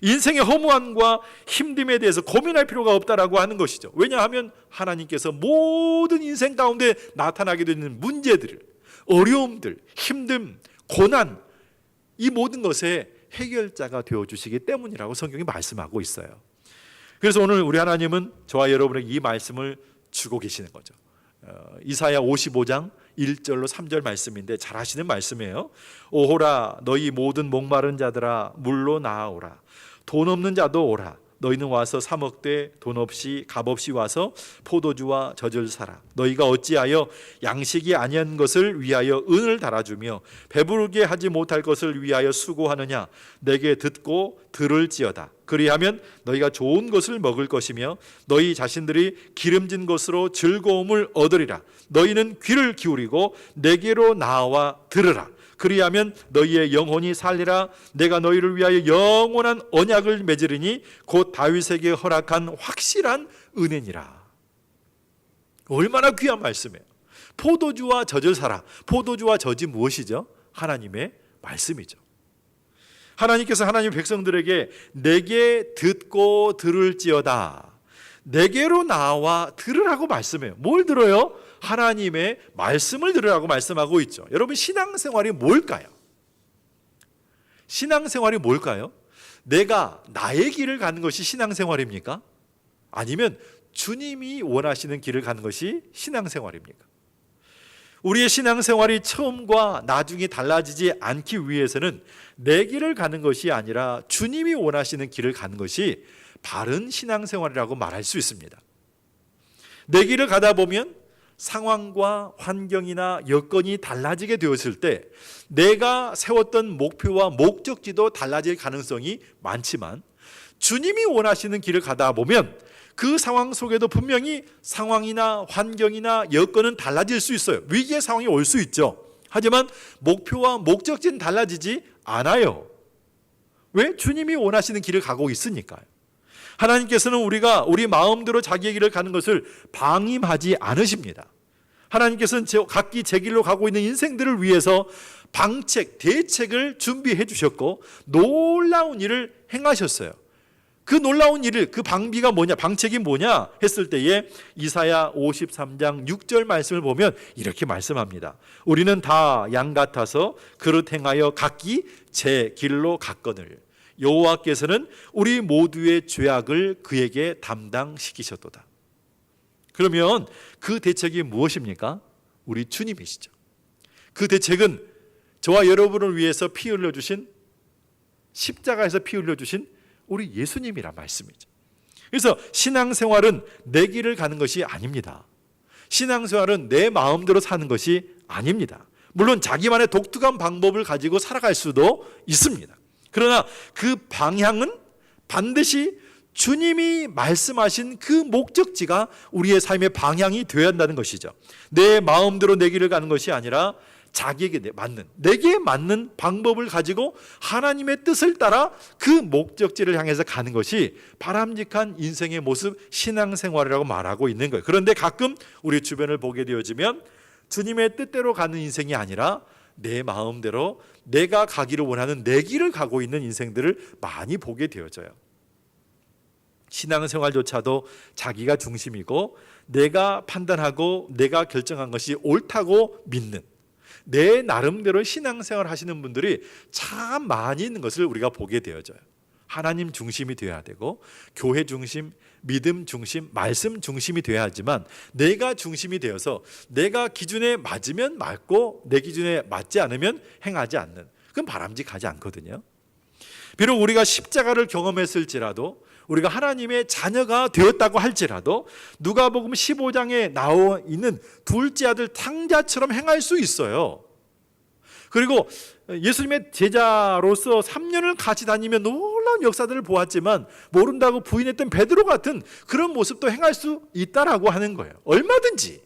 인생의 허무함과 힘듦에 대해서 고민할 필요가 없다라고 하는 것이죠. 왜냐하면 하나님께서 모든 인생 가운데 나타나게 되는 문제들, 어려움들, 힘듦, 고난, 이 모든 것의 해결자가 되어주시기 때문이라고 성경이 말씀하고 있어요. 그래서 오늘 우리 하나님은 저와 여러분에게 이 말씀을 주고 계시는 거죠. 이사야 55장 1절로 3절 말씀인데 잘 아시는 말씀이에요. 오호라 너희 모든 목마른 자들아 물로 나아오라. 돈 없는 자도 오라. 너희는 와서 사 먹되 돈 없이 값 없이 와서 포도주와 젖을 사라. 너희가 어찌하여 양식이 아니한 것을 위하여 은을 달아주며 배부르게 하지 못할 것을 위하여 수고하느냐. 내게 듣고 들을지어다. 그리하면 너희가 좋은 것을 먹을 것이며 너희 자신들이 기름진 것으로 즐거움을 얻으리라. 너희는 귀를 기울이고 내게로 나와 들으라. 그리하면 너희의 영혼이 살리라. 내가 너희를 위하여 영원한 언약을 맺으리니 곧 다윗에게 허락한 확실한 은혜니라. 얼마나 귀한 말씀이에요. 포도주와 젖을 사라. 포도주와 젖이 무엇이죠? 하나님의 말씀이죠. 하나님께서 하나님 백성들에게 내게 듣고 들을지어다. 내게로 나와 들으라고 말씀해요. 뭘 들어요? 하나님의 말씀을 들으라고 말씀하고 있죠. 여러분, 신앙생활이 뭘까요? 신앙생활이 뭘까요? 내가 나의 길을 가는 것이 신앙생활입니까? 아니면 주님이 원하시는 길을 가는 것이 신앙생활입니까? 우리의 신앙생활이 처음과 나중에 달라지지 않기 위해서는 내 길을 가는 것이 아니라 주님이 원하시는 길을 가는 것이 바른 신앙생활이라고 말할 수 있습니다. 내 길을 가다 보면 상황과 환경이나 여건이 달라지게 되었을 때 내가 세웠던 목표와 목적지도 달라질 가능성이 많지만 주님이 원하시는 길을 가다 보면 그 상황 속에도 분명히 상황이나 환경이나 여건은 달라질 수 있어요. 위기의 상황이 올 수 있죠. 하지만 목표와 목적지는 달라지지 않아요. 왜? 주님이 원하시는 길을 가고 있으니까요. 하나님께서는 우리가 우리 마음대로 자기의 길을 가는 것을 방임하지 않으십니다. 하나님께서는 각기 제 길로 가고 있는 인생들을 위해서 방책, 대책을 준비해 주셨고 놀라운 일을 행하셨어요. 그 놀라운 일을, 그 방비가 뭐냐, 방책이 뭐냐 했을 때에 이사야 53장 6절 말씀을 보면 이렇게 말씀합니다. 우리는 다 양 같아서 그릇 행하여 각기 제 길로 갔거늘 여호와께서는 우리 모두의 죄악을 그에게 담당시키셨도다. 그러면 그 대책이 무엇입니까? 우리 주님이시죠. 그 대책은 저와 여러분을 위해서 피 흘려주신, 십자가에서 피 흘려주신 우리 예수님이란 말씀이죠. 그래서 신앙생활은 내 길을 가는 것이 아닙니다. 신앙생활은 내 마음대로 사는 것이 아닙니다. 물론 자기만의 독특한 방법을 가지고 살아갈 수도 있습니다. 그러나 그 방향은 반드시 주님이 말씀하신 그 목적지가 우리의 삶의 방향이 되어야 한다는 것이죠. 내 마음대로 내 길을 가는 것이 아니라 자기에게 맞는, 내게 맞는 방법을 가지고 하나님의 뜻을 따라 그 목적지를 향해서 가는 것이 바람직한 인생의 모습, 신앙생활이라고 말하고 있는 거예요. 그런데 가끔 우리 주변을 보게 되어지면 주님의 뜻대로 가는 인생이 아니라 내 마음대로 내가 가기를 원하는 내 길을 가고 있는 인생들을 많이 보게 되어져요. 신앙생활조차도 자기가 중심이고 내가 판단하고 내가 결정한 것이 옳다고 믿는, 내 나름대로 신앙생활 하시는 분들이 참 많이 있는 것을 우리가 보게 되어져요. 하나님 중심이 되어야 되고 교회 중심, 믿음 중심, 말씀 중심이 되어야 하지만 내가 중심이 되어서 내가 기준에 맞으면 맞고 내 기준에 맞지 않으면 행하지 않는, 그건 바람직하지 않거든요. 비록 우리가 십자가를 경험했을지라도, 우리가 하나님의 자녀가 되었다고 할지라도 누가복음 15장에 나와 있는 둘째 아들 탕자처럼 행할 수 있어요. 그리고 예수님의 제자로서 3년을 같이 다니며 놀라운 역사들을 보았지만 모른다고 부인했던 베드로 같은 그런 모습도 행할 수 있다라고 하는 거예요. 얼마든지.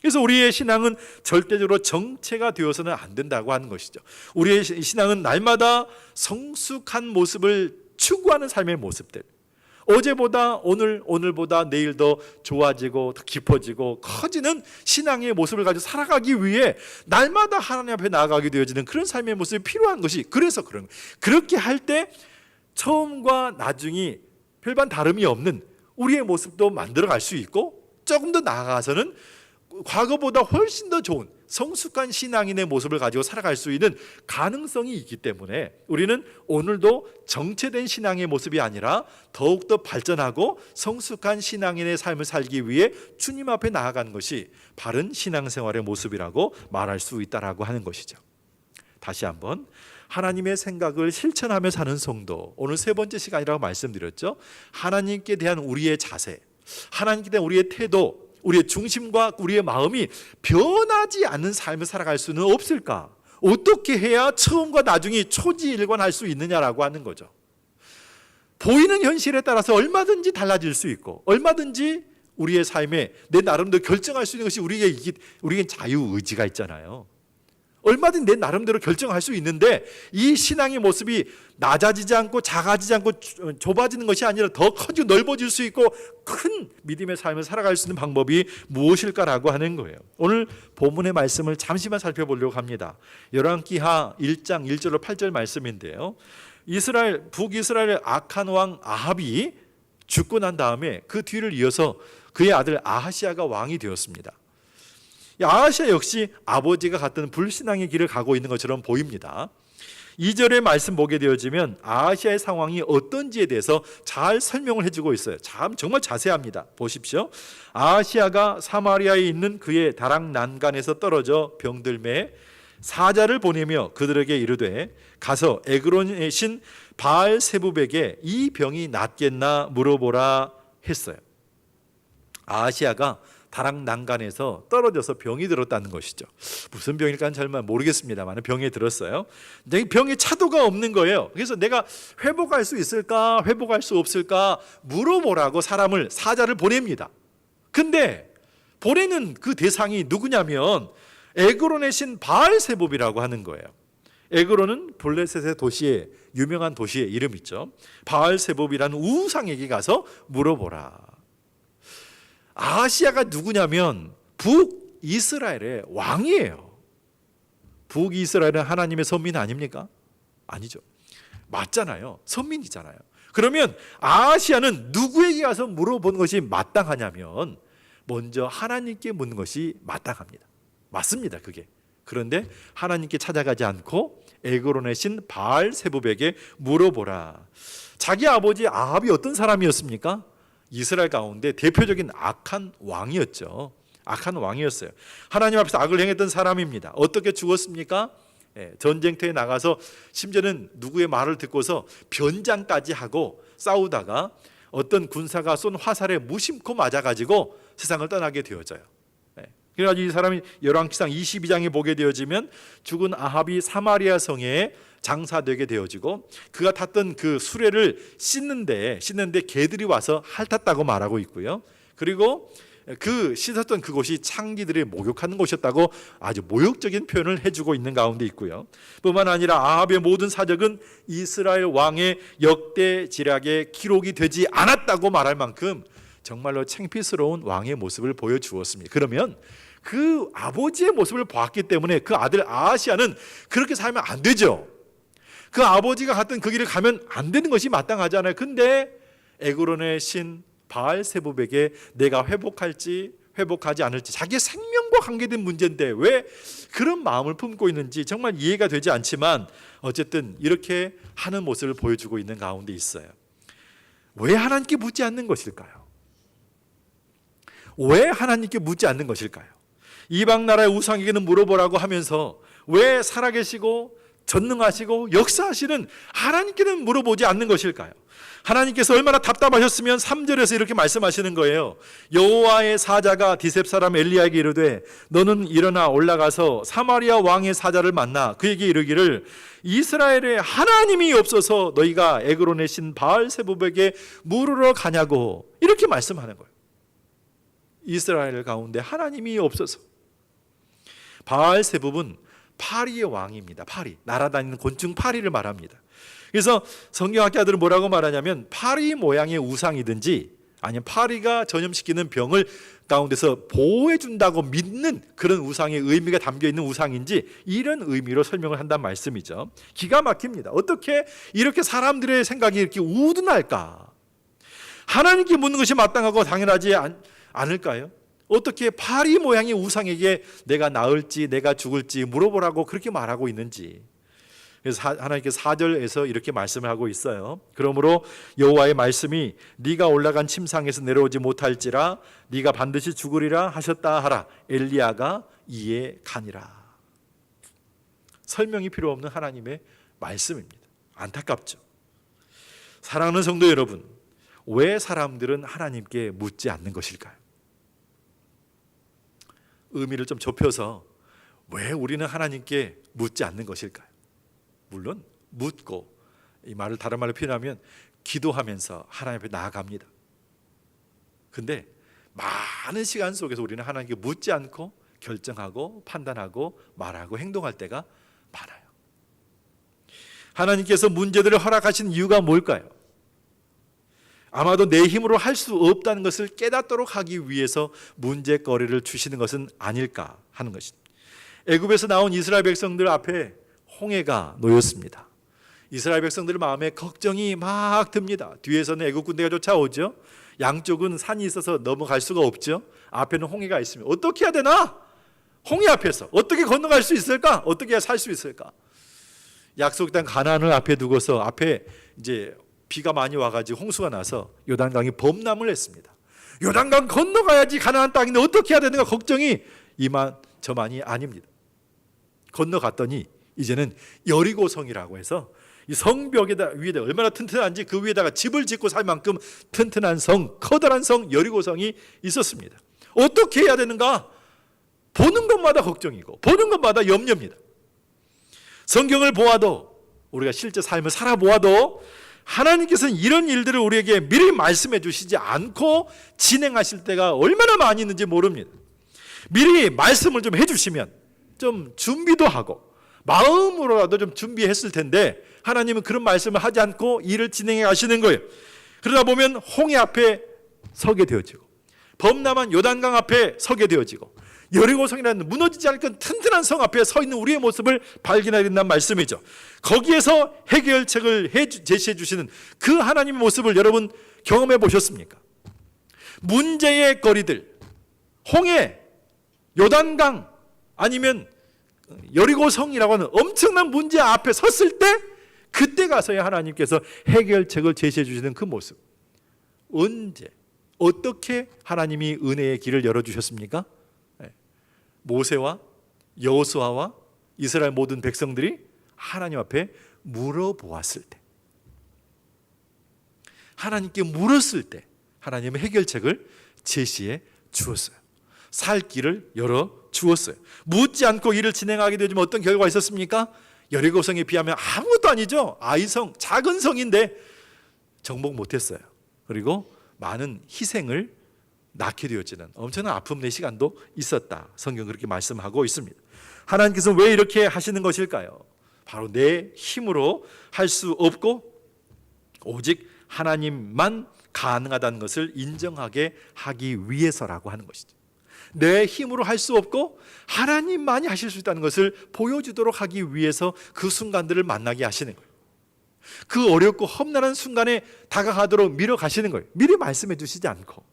그래서 우리의 신앙은 절대적으로 정체가 되어서는 안 된다고 하는 것이죠. 우리의 신앙은 날마다 성숙한 모습을 추구하는 삶의 모습들, 어제보다 오늘보다 내일 더 좋아지고 더 깊어지고 커지는 신앙의 모습을 가지고 살아가기 위해 날마다 하나님 앞에 나아가게 되어지는 그런 삶의 모습이 필요한 것이, 그래서 그런 거예요. 그렇게 할 때 처음과 나중이 별반 다름이 없는 우리의 모습도 만들어갈 수 있고, 조금 더 나아가서는 과거보다 훨씬 더 좋은 성숙한 신앙인의 모습을 가지고 살아갈 수 있는 가능성이 있기 때문에 우리는 오늘도 정체된 신앙의 모습이 아니라 더욱더 발전하고 성숙한 신앙인의 삶을 살기 위해 주님 앞에 나아가는 것이 바른 신앙생활의 모습이라고 말할 수 있다라고 하는 것이죠. 다시 한번, 하나님의 생각을 실천하며 사는 성도, 오늘 세 번째 시간이라고 말씀드렸죠. 하나님께 대한 우리의 자세, 하나님께 대한 우리의 태도, 우리의 중심과 우리의 마음이 변하지 않는 삶을 살아갈 수는 없을까? 어떻게 해야 처음과 나중이 초지일관할 수 있느냐라고 하는 거죠. 보이는 현실에 따라서 얼마든지 달라질 수 있고 얼마든지 우리의 삶에 내 나름대로 결정할 수 있는 것이 우리에게 자유의지가 있잖아요. 얼마든지 내 나름대로 결정할 수 있는데 이 신앙의 모습이 낮아지지 않고 작아지지 않고 좁아지는 것이 아니라 더 커지고 넓어질 수 있고 큰 믿음의 삶을 살아갈 수 있는 방법이 무엇일까라고 하는 거예요. 오늘 본문의 말씀을 잠시만 살펴보려고 합니다. 열왕기하 1장 1절로 8절 말씀인데요. 북이스라엘의 악한 왕 아합이 죽고 난 다음에 그 뒤를 이어서 그의 아들 아하시아가 왕이 되었습니다. 아하시아 역시 아버지가 갔던 불신앙의 길을 가고 있는 것처럼 보입니다. 2절의 말씀 보게 되어지면 아하시아의 상황이 어떤지에 대해서 잘 설명을 해주고 있어요. 정말 자세합니다. 보십시오. 아하시아가 사마리아에 있는 그의 다락 난간에서 떨어져 병들매 사자를 보내며 그들에게 이르되 가서 에그론의 신 바알세붑에게 이 병이 낫겠나 물어보라 했어요. 아하시아가 다락 난간에서 떨어져서 병이 들었다는 것이죠. 무슨 병일까는 잘 모르겠습니다만 병에 들었어요. 병에 차도가 없는 거예요. 그래서 내가 회복할 수 있을까, 회복할 수 없을까 물어보라고 사자를 보냅니다. 근데 보내는 그 대상이 누구냐면 에그론의 신 바알세붑이라고 하는 거예요. 에그론은 블레셋의 도시의 유명한 도시의 이름이죠. 바알세붑이라는 우상에게 가서 물어보라. 아하시아가 누구냐면 북이스라엘의 왕이에요. 북이스라엘은 하나님의 선민 아닙니까? 아니죠. 맞잖아요. 선민이잖아요. 그러면 아하시아는 누구에게 가서 물어보는 것이 마땅하냐면 먼저 하나님께 묻는 것이 마땅합니다. 맞습니다. 그게. 그런데 하나님께 찾아가지 않고 에그론의 신 바알세붑에게 물어보라. 자기 아버지 아합이 어떤 사람이었습니까? 이스라엘 가운데 대표적인 악한 왕이었죠. 악한 왕이었어요. 하나님 앞에서 악을 행했던 사람입니다. 어떻게 죽었습니까? 전쟁터에 나가서 심지어는 누구의 말을 듣고서 변장까지 하고 싸우다가 어떤 군사가 쏜 화살에 무심코 맞아가지고 세상을 떠나게 되어져요. 그래가지고 이 사람이 열왕기상 22장에 보게 되어지면 죽은 아합이 사마리아 성에 장사되게 되어지고 그가 탔던 그 수레를 씻는데 개들이 와서 핥았다고 말하고 있고요. 그리고 그 씻었던 그곳이 창기들이 목욕하는 곳이었다고 아주 모욕적인 표현을 해주고 있는 가운데 있고요. 뿐만 아니라 아합의 모든 사적은 이스라엘 왕의 역대 지략에 기록이 되지 않았다고 말할 만큼 정말로 창피스러운 왕의 모습을 보여주었습니다. 그러면 그 아버지의 모습을 보았기 때문에 그 아들 아하시아는 그렇게 살면 안 되죠. 그 아버지가 갔던 그 길을 가면 안 되는 것이 마땅하잖아요. 근데 에그론의 신 바알세붑에게 내가 회복할지 회복하지 않을지 자기의 생명과 관계된 문제인데 왜 그런 마음을 품고 있는지 정말 이해가 되지 않지만 어쨌든 이렇게 하는 모습을 보여주고 있는 가운데 있어요. 왜 하나님께 묻지 않는 것일까요? 왜 하나님께 묻지 않는 것일까요? 이방 나라의 우상에게는 물어보라고 하면서 왜 살아계시고 전능하시고 역사하시는 하나님께는 물어보지 않는 것일까요? 하나님께서 얼마나 답답하셨으면 3절에서 이렇게 말씀하시는 거예요. 여호와의 사자가 디셉 사람 엘리야에게 이르되 너는 일어나 올라가서 사마리아 왕의 사자를 만나 그에게 이르기를 이스라엘에 하나님이 없어서 너희가 에그론의 신 바알세붑에게 물으러 가냐고 이렇게 말씀하는 거예요. 이스라엘 가운데 하나님이 없어서. 바알세붑은 파리의 왕입니다. 파리, 날아다니는 곤충 파리를 말합니다. 그래서 성경학자들은 뭐라고 말하냐면 파리 모양의 우상이든지 아니면 파리가 전염시키는 병을 가운데서 보호해 준다고 믿는 그런 우상의 의미가 담겨 있는 우상인지 이런 의미로 설명을 한다는 말씀이죠. 기가 막힙니다. 어떻게 이렇게 사람들의 생각이 이렇게 우둔할까? 하나님께 묻는 것이 마땅하고 당연하지 않을까요? 어떻게 파리 모양의 우상에게 내가 나을지 내가 죽을지 물어보라고 그렇게 말하고 있는지. 그래서 하나님께서 4절에서 이렇게 말씀을 하고 있어요. 그러므로 여호와의 말씀이 네가 올라간 침상에서 내려오지 못할지라 네가 반드시 죽으리라 하셨다 하라. 엘리야가 이에 가니라. 설명이 필요 없는 하나님의 말씀입니다. 안타깝죠. 사랑하는 성도 여러분, 왜 사람들은 하나님께 묻지 않는 것일까요? 의미를 좀 좁혀서 왜 우리는 하나님께 묻지 않는 것일까요? 물론 묻고, 이 말을 다른 말로 표현하면 기도하면서 하나님 앞에 나아갑니다. 근데 많은 시간 속에서 우리는 하나님께 묻지 않고 결정하고 판단하고 말하고 행동할 때가 많아요. 하나님께서 문제들을 허락하신 이유가 뭘까요? 아마도 내 힘으로 할 수 없다는 것을 깨닫도록 하기 위해서 문제거리를 주시는 것은 아닐까 하는 것입니다. 애굽에서 나온 이스라엘 백성들 앞에 홍해가 놓였습니다. 이스라엘 백성들 마음에 걱정이 막 듭니다. 뒤에서는 애굽 군대가 쫓아오죠. 양쪽은 산이 있어서 넘어갈 수가 없죠. 앞에는 홍해가 있으면 어떻게 해야 되나? 홍해 앞에서 어떻게 건너갈 수 있을까? 어떻게 해야 살 수 있을까? 약속 땅 가나안을 앞에 두고서 앞에 이제 비가 많이 와가지고 홍수가 나서 요단강이 범람을 했습니다. 요단강 건너가야지 가나안 땅인데 어떻게 해야 되는가 걱정이 이만저만이 아닙니다. 건너갔더니 이제는 여리고성이라고 해서 이 성벽에다 위에다 얼마나 튼튼한지 그 위에다가 집을 짓고 살 만큼 튼튼한 성, 커다란 성 여리고성이 있었습니다. 어떻게 해야 되는가? 보는 것마다 걱정이고 보는 것마다 염려입니다. 성경을 보아도 우리가 실제 삶을 살아보아도 하나님께서는 이런 일들을 우리에게 미리 말씀해 주시지 않고 진행하실 때가 얼마나 많이 있는지 모릅니다. 미리 말씀을 좀 해주시면 좀 준비도 하고 마음으로라도 좀 준비했을 텐데 하나님은 그런 말씀을 하지 않고 일을 진행해 가시는 거예요. 그러다 보면 홍해 앞에 서게 되어지고 범람한 요단강 앞에 서게 되어지고 여리고성이라는 무너지지 않을 건 튼튼한 성 앞에 서 있는 우리의 모습을 발견하게 된다는 말씀이죠. 거기에서 해결책을 제시해 주시는 그 하나님의 모습을 여러분 경험해 보셨습니까? 문제의 거리들, 홍해, 요단강 아니면 여리고성이라고 하는 엄청난 문제 앞에 섰을 때 그때 가서야 하나님께서 해결책을 제시해 주시는 그 모습. 언제 어떻게 하나님이 은혜의 길을 열어주셨습니까? 모세와 여호수아와 이스라엘 모든 백성들이 하나님 앞에 물어보았을 때, 하나님께 물었을 때 하나님은 해결책을 제시해 주었어요. 살 길을 열어 주었어요. 묻지 않고 일을 진행하게 되면 어떤 결과가 있었습니까? 여리고성에 비하면 아무것도 아니죠. 아이성, 작은 성인데 정복 못했어요. 그리고 많은 희생을 낳게 되어지는 엄청난 아픔 내 시간도 있었다. 성경 그렇게 말씀하고 있습니다. 하나님께서 왜 이렇게 하시는 것일까요? 바로 내 힘으로 할 수 없고 오직 하나님만 가능하다는 것을 인정하게 하기 위해서라고 하는 것이죠. 내 힘으로 할 수 없고 하나님만이 하실 수 있다는 것을 보여주도록 하기 위해서 그 순간들을 만나게 하시는 거예요. 그 어렵고 험난한 순간에 다가가도록 밀어가시는 거예요. 미리 말씀해 주시지 않고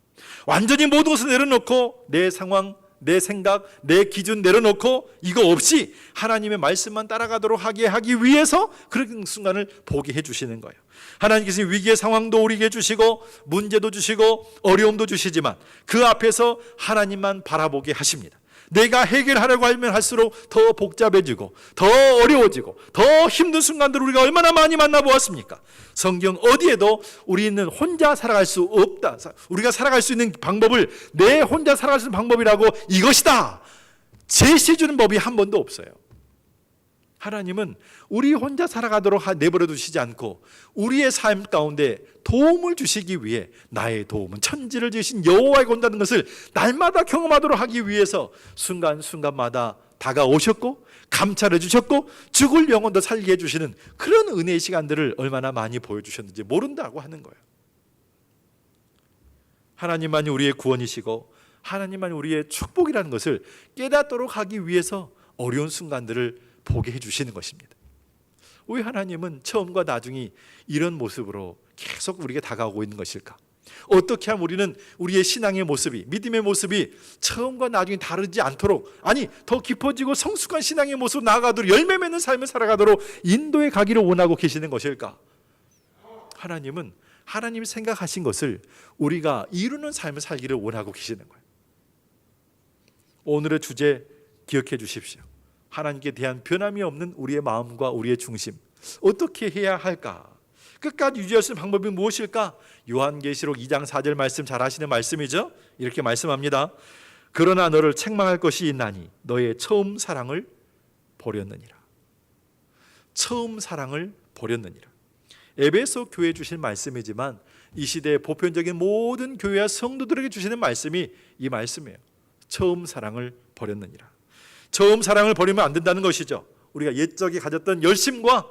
완전히 모든 것을 내려놓고 내 상황, 내 생각, 내 기준 내려놓고 이거 없이 하나님의 말씀만 따라가도록 하기 위해서 그런 순간을 보게 해주시는 거예요. 하나님께서 위기의 상황도 오리게 해주시고 문제도 주시고 어려움도 주시지만 그 앞에서 하나님만 바라보게 하십니다. 내가 해결하려고 하면 할수록 더 복잡해지고 더 어려워지고 더 힘든 순간들을 우리가 얼마나 많이 만나보았습니까? 성경 어디에도 우리는 혼자 살아갈 수 없다. 우리가 살아갈 수 있는 방법을 내 혼자 살아갈 수 있는 방법이라고 이것이다 제시해주는 법이 한 번도 없어요. 하나님은 우리 혼자 살아가도록 내버려 두시지 않고 우리의 삶 가운데 도움을 주시기 위해 나의 도움은 천지를 지으신 여호와에게 온다는 것을 날마다 경험하도록 하기 위해서 순간순간마다 다가오셨고 감찰해 주셨고 죽을 영혼도 살게 해주시는 그런 은혜의 시간들을 얼마나 많이 보여주셨는지 모른다고 하는 거예요. 하나님만이 우리의 구원이시고 하나님만이 우리의 축복이라는 것을 깨닫도록 하기 위해서 어려운 순간들을 보게 해주시는 것입니다. 왜 하나님은 처음과 나중이 이런 모습으로 계속 우리에게 다가오고 있는 것일까? 어떻게 하면 우리는 우리의 신앙의 모습이, 믿음의 모습이 처음과 나중이 다르지 않도록, 아니 더 깊어지고 성숙한 신앙의 모습으로 나아가도록 열매 맺는 삶을 살아가도록 인도해 가기를 원하고 계시는 것일까? 하나님은 하나님이 생각하신 것을 우리가 이루는 삶을 살기를 원하고 계시는 거예요. 오늘의 주제 기억해 주십시오. 하나님께 대한 변함이 없는 우리의 마음과 우리의 중심, 어떻게 해야 할까? 끝까지 유지할 수 있는 방법이 무엇일까? 요한계시록 2장 4절 말씀 잘 아시는 말씀이죠. 이렇게 말씀합니다. 그러나 너를 책망할 것이 있나니 너의 처음 사랑을 버렸느니라. 처음 사랑을 버렸느니라. 에베소 교회에 주신 말씀이지만 이 시대의 보편적인 모든 교회와 성도들에게 주시는 말씀이 이 말씀이에요. 처음 사랑을 버렸느니라. 처음 사랑을 버리면 안 된다는 것이죠. 우리가 옛적에 가졌던 열심과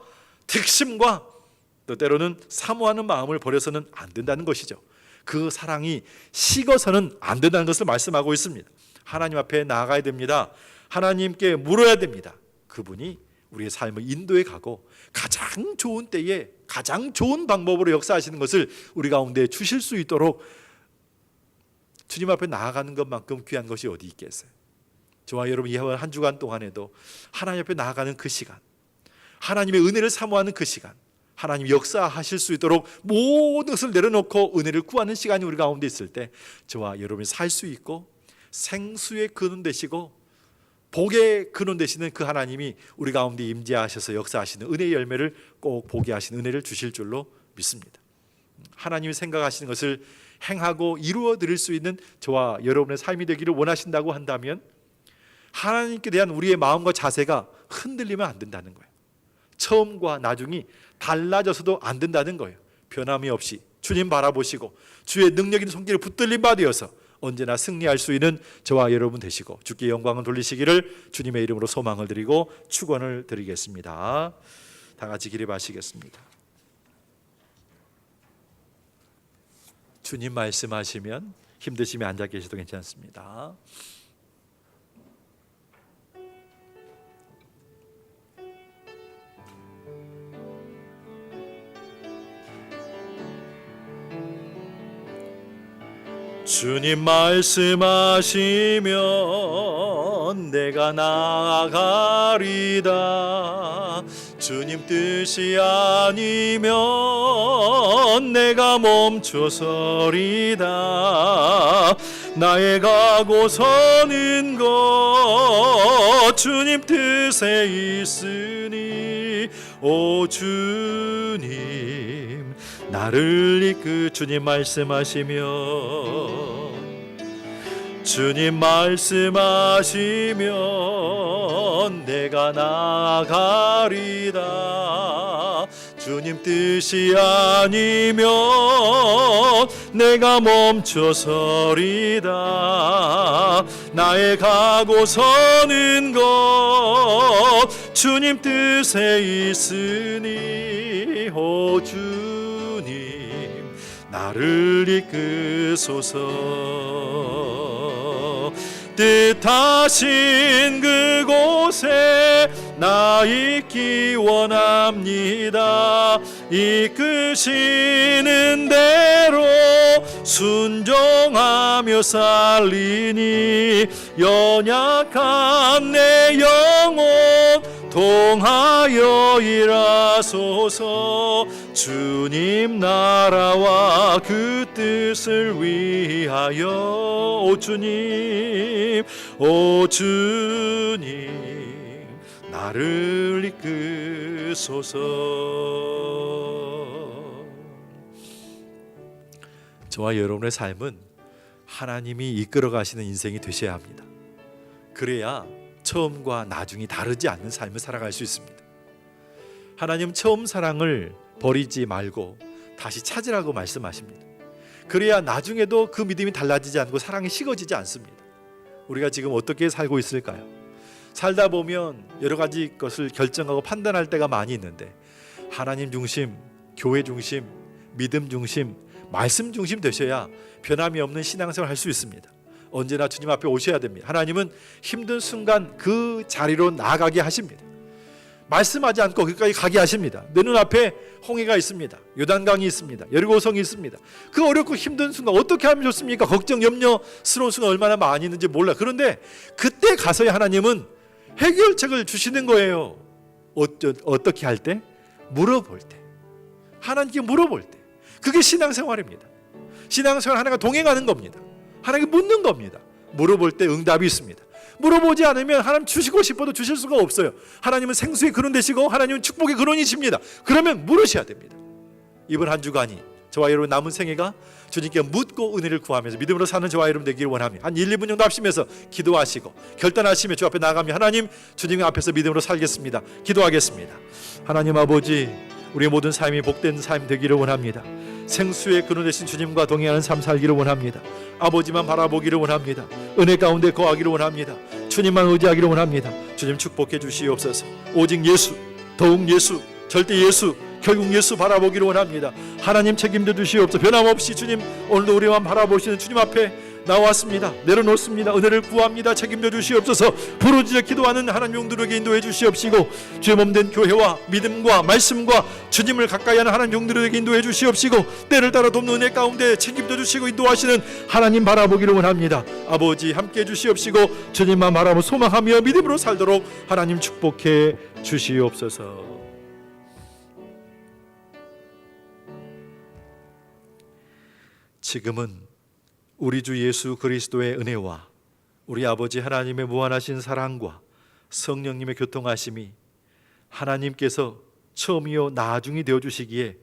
특심과 또 때로는 사모하는 마음을 버려서는 안 된다는 것이죠. 그 사랑이 식어서는 안 된다는 것을 말씀하고 있습니다. 하나님 앞에 나아가야 됩니다. 하나님께 물어야 됩니다. 그분이 우리의 삶을 인도해 가고 가장 좋은 때에 가장 좋은 방법으로 역사하시는 것을 우리 가운데 주실 수 있도록 주님 앞에 나아가는 것만큼 귀한 것이 어디 있겠어요? 저와 여러분 이번 한 주간 동안에도 하나님 앞에 나아가는 그 시간, 하나님의 은혜를 사모하는 그 시간, 하나님 역사하실 수 있도록 모든 것을 내려놓고 은혜를 구하는 시간이 우리 가운데 있을 때 저와 여러분이 살 수 있고 생수의 근원 되시고 복의 근원 되시는 그 하나님이 우리 가운데 임재하셔서 역사하시는 은혜의 열매를 꼭 보게 하시는 은혜를 주실 줄로 믿습니다. 하나님이 생각하시는 것을 행하고 이루어 드릴 수 있는 저와 여러분의 삶이 되기를 원하신다고 한다면 하나님께 대한 우리의 마음과 자세가 흔들리면 안 된다는 거예요. 처음과 나중이 달라져서도 안 된다는 거예요. 변함이 없이 주님 바라보시고 주의 능력 있는 손길을 붙들린 바 되어서 언제나 승리할 수 있는 저와 여러분 되시고 주께 영광을 돌리시기를 주님의 이름으로 소망을 드리고 축원을 드리겠습니다. 다 같이 기립하시겠습니다. 주님 말씀하시면 힘드시면 앉아 계셔도 괜찮습니다. 주님 말씀하시면 내가 나아가리다. 주님 뜻이 아니면 내가 멈춰서리다. 나의 가고 서는 것 주님 뜻에 있으니 오 주님 나를 이끌 주님 말씀하시며 주님 말씀하시면 내가 나아가리다. 주님 뜻이 아니면 내가 멈춰서리다. 나의 가고 서는 것 주님 뜻에 있으니 오 주님 나를 이끄소서. 뜻하신 그곳에 나 있기 원합니다. 이끄시는 대로 순종하며 살리니 연약한 내 영혼 동하여 일하소서. 주님 나라와 그 뜻을 위하여 오 주님 나를 이끄소서. 저와 여러분의 삶은 하나님이 이끌어 가시는 인생이 되셔야 합니다. 그래야 처음과 나중이 다르지 않는 삶을 살아갈 수 있습니다. 하나님 처음 사랑을 버리지 말고 다시 찾으라고 말씀하십니다. 그래야 나중에도 그 믿음이 달라지지 않고 사랑이 식어지지 않습니다. 우리가 지금 어떻게 살고 있을까요? 살다 보면 여러 가지 것을 결정하고 판단할 때가 많이 있는데 하나님 중심, 교회 중심, 믿음 중심, 말씀 중심 되셔야 변함이 없는 신앙생활을 할 수 있습니다. 언제나 주님 앞에 오셔야 됩니다. 하나님은 힘든 순간 그 자리로 나아가게 하십니다. 말씀하지 않고 거기까지 가게 하십니다. 내 눈앞에 홍해가 있습니다. 요단강이 있습니다. 여리고성이 있습니다. 그 어렵고 힘든 순간 어떻게 하면 좋습니까? 걱정, 염려스러운 순간 얼마나 많이 있는지 몰라. 그런데 그때 가서야 하나님은 해결책을 주시는 거예요. 어떻게 할 때? 물어볼 때. 하나님께 물어볼 때. 그게 신앙생활입니다. 신앙생활 하나가 동행하는 겁니다. 하나님께 묻는 겁니다. 물어볼 때 응답이 있습니다. 물어보지 않으면 하나님 주시고 싶어도 주실 수가 없어요. 하나님은 생수의 근원 되시고 하나님은 축복의 근원이십니다. 그러면 물으셔야 됩니다. 이번 한 주간이 저와 여러분 남은 생애가 주님께 묻고 은혜를 구하면서 믿음으로 사는 저와 여러분 되기를 원합니다. 한 1, 2분 정도 합심해서 기도하시고 결단하시며 주 앞에 나가며 하나님 주님 앞에서 믿음으로 살겠습니다. 기도하겠습니다. 하나님 아버지, 우리의 모든 삶이 복된 삶 되기를 원합니다. 생수의 근원 되신 주님과 동행하는 삶 살기를 원합니다. 아버지만 바라보기를 원합니다. 은혜 가운데 거하기를 원합니다. 주님만 의지하기를 원합니다. 주님 축복해 주시옵소서. 오직 예수, 더욱 예수, 절대 예수, 결국 예수 바라보기를 원합니다. 하나님 책임져 주시옵소서. 변함없이 주님 오늘도 우리만 바라보시는 주님 앞에 나왔습니다. 내려놓습니다. 은혜를 구합니다. 책임져 주시옵소서. 부르짖어 기도하는 하나님 용들에게 인도해 주시옵시고 주의 몸된 교회와 믿음과 말씀과 주님을 가까이 하는 하나님 용들에게 인도해 주시옵시고 때를 따라 돕는 은혜 가운데 책임져 주시고 인도하시는 하나님 바라보기를 원합니다. 아버지 함께해 주시옵시고 주님만 바라보고 소망하며 믿음으로 살도록 하나님 축복해 주시옵소서. 지금은 우리 주 예수 그리스도의 은혜와 우리 아버지 하나님의 무한하신 사랑과 성령님의 교통하심이 하나님께서 처음이요 나중이 되어주시기에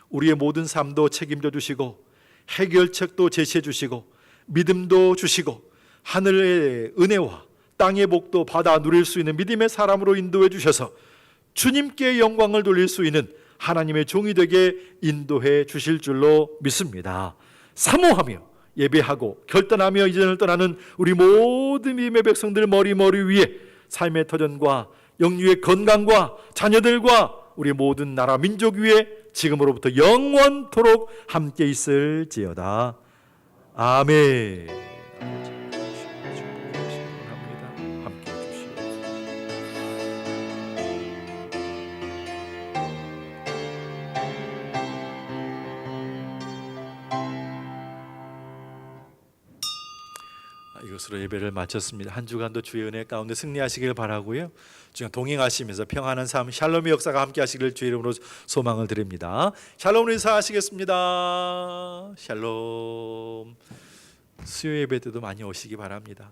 우리의 모든 삶도 책임져 주시고 해결책도 제시해 주시고 믿음도 주시고 하늘의 은혜와 땅의 복도 받아 누릴 수 있는 믿음의 사람으로 인도해 주셔서 주님께 영광을 돌릴 수 있는 하나님의 종이 되게 인도해 주실 줄로 믿습니다. 사모하며 예배하고 결단하며 이전을 떠나는 우리 모든 믿음의 백성들 머리 위에 삶의 터전과 영유의 건강과 자녀들과 우리 모든 나라 민족 위에 지금으로부터 영원토록 함께 있을지어다. 아멘. 함께 해주시옵소서. 이것으로 예배를 마쳤습니다. 한 주간도 주의 은혜 가운데 승리하시길 바라고요. 주님 동행하시면서 평안한 삶 샬롬의 역사가 함께 하시기를 주의 이름으로 소망을 드립니다. 샬롬을 인사하시겠습니다. 샬롬. 수요 예배 때도 많이 오시기 바랍니다.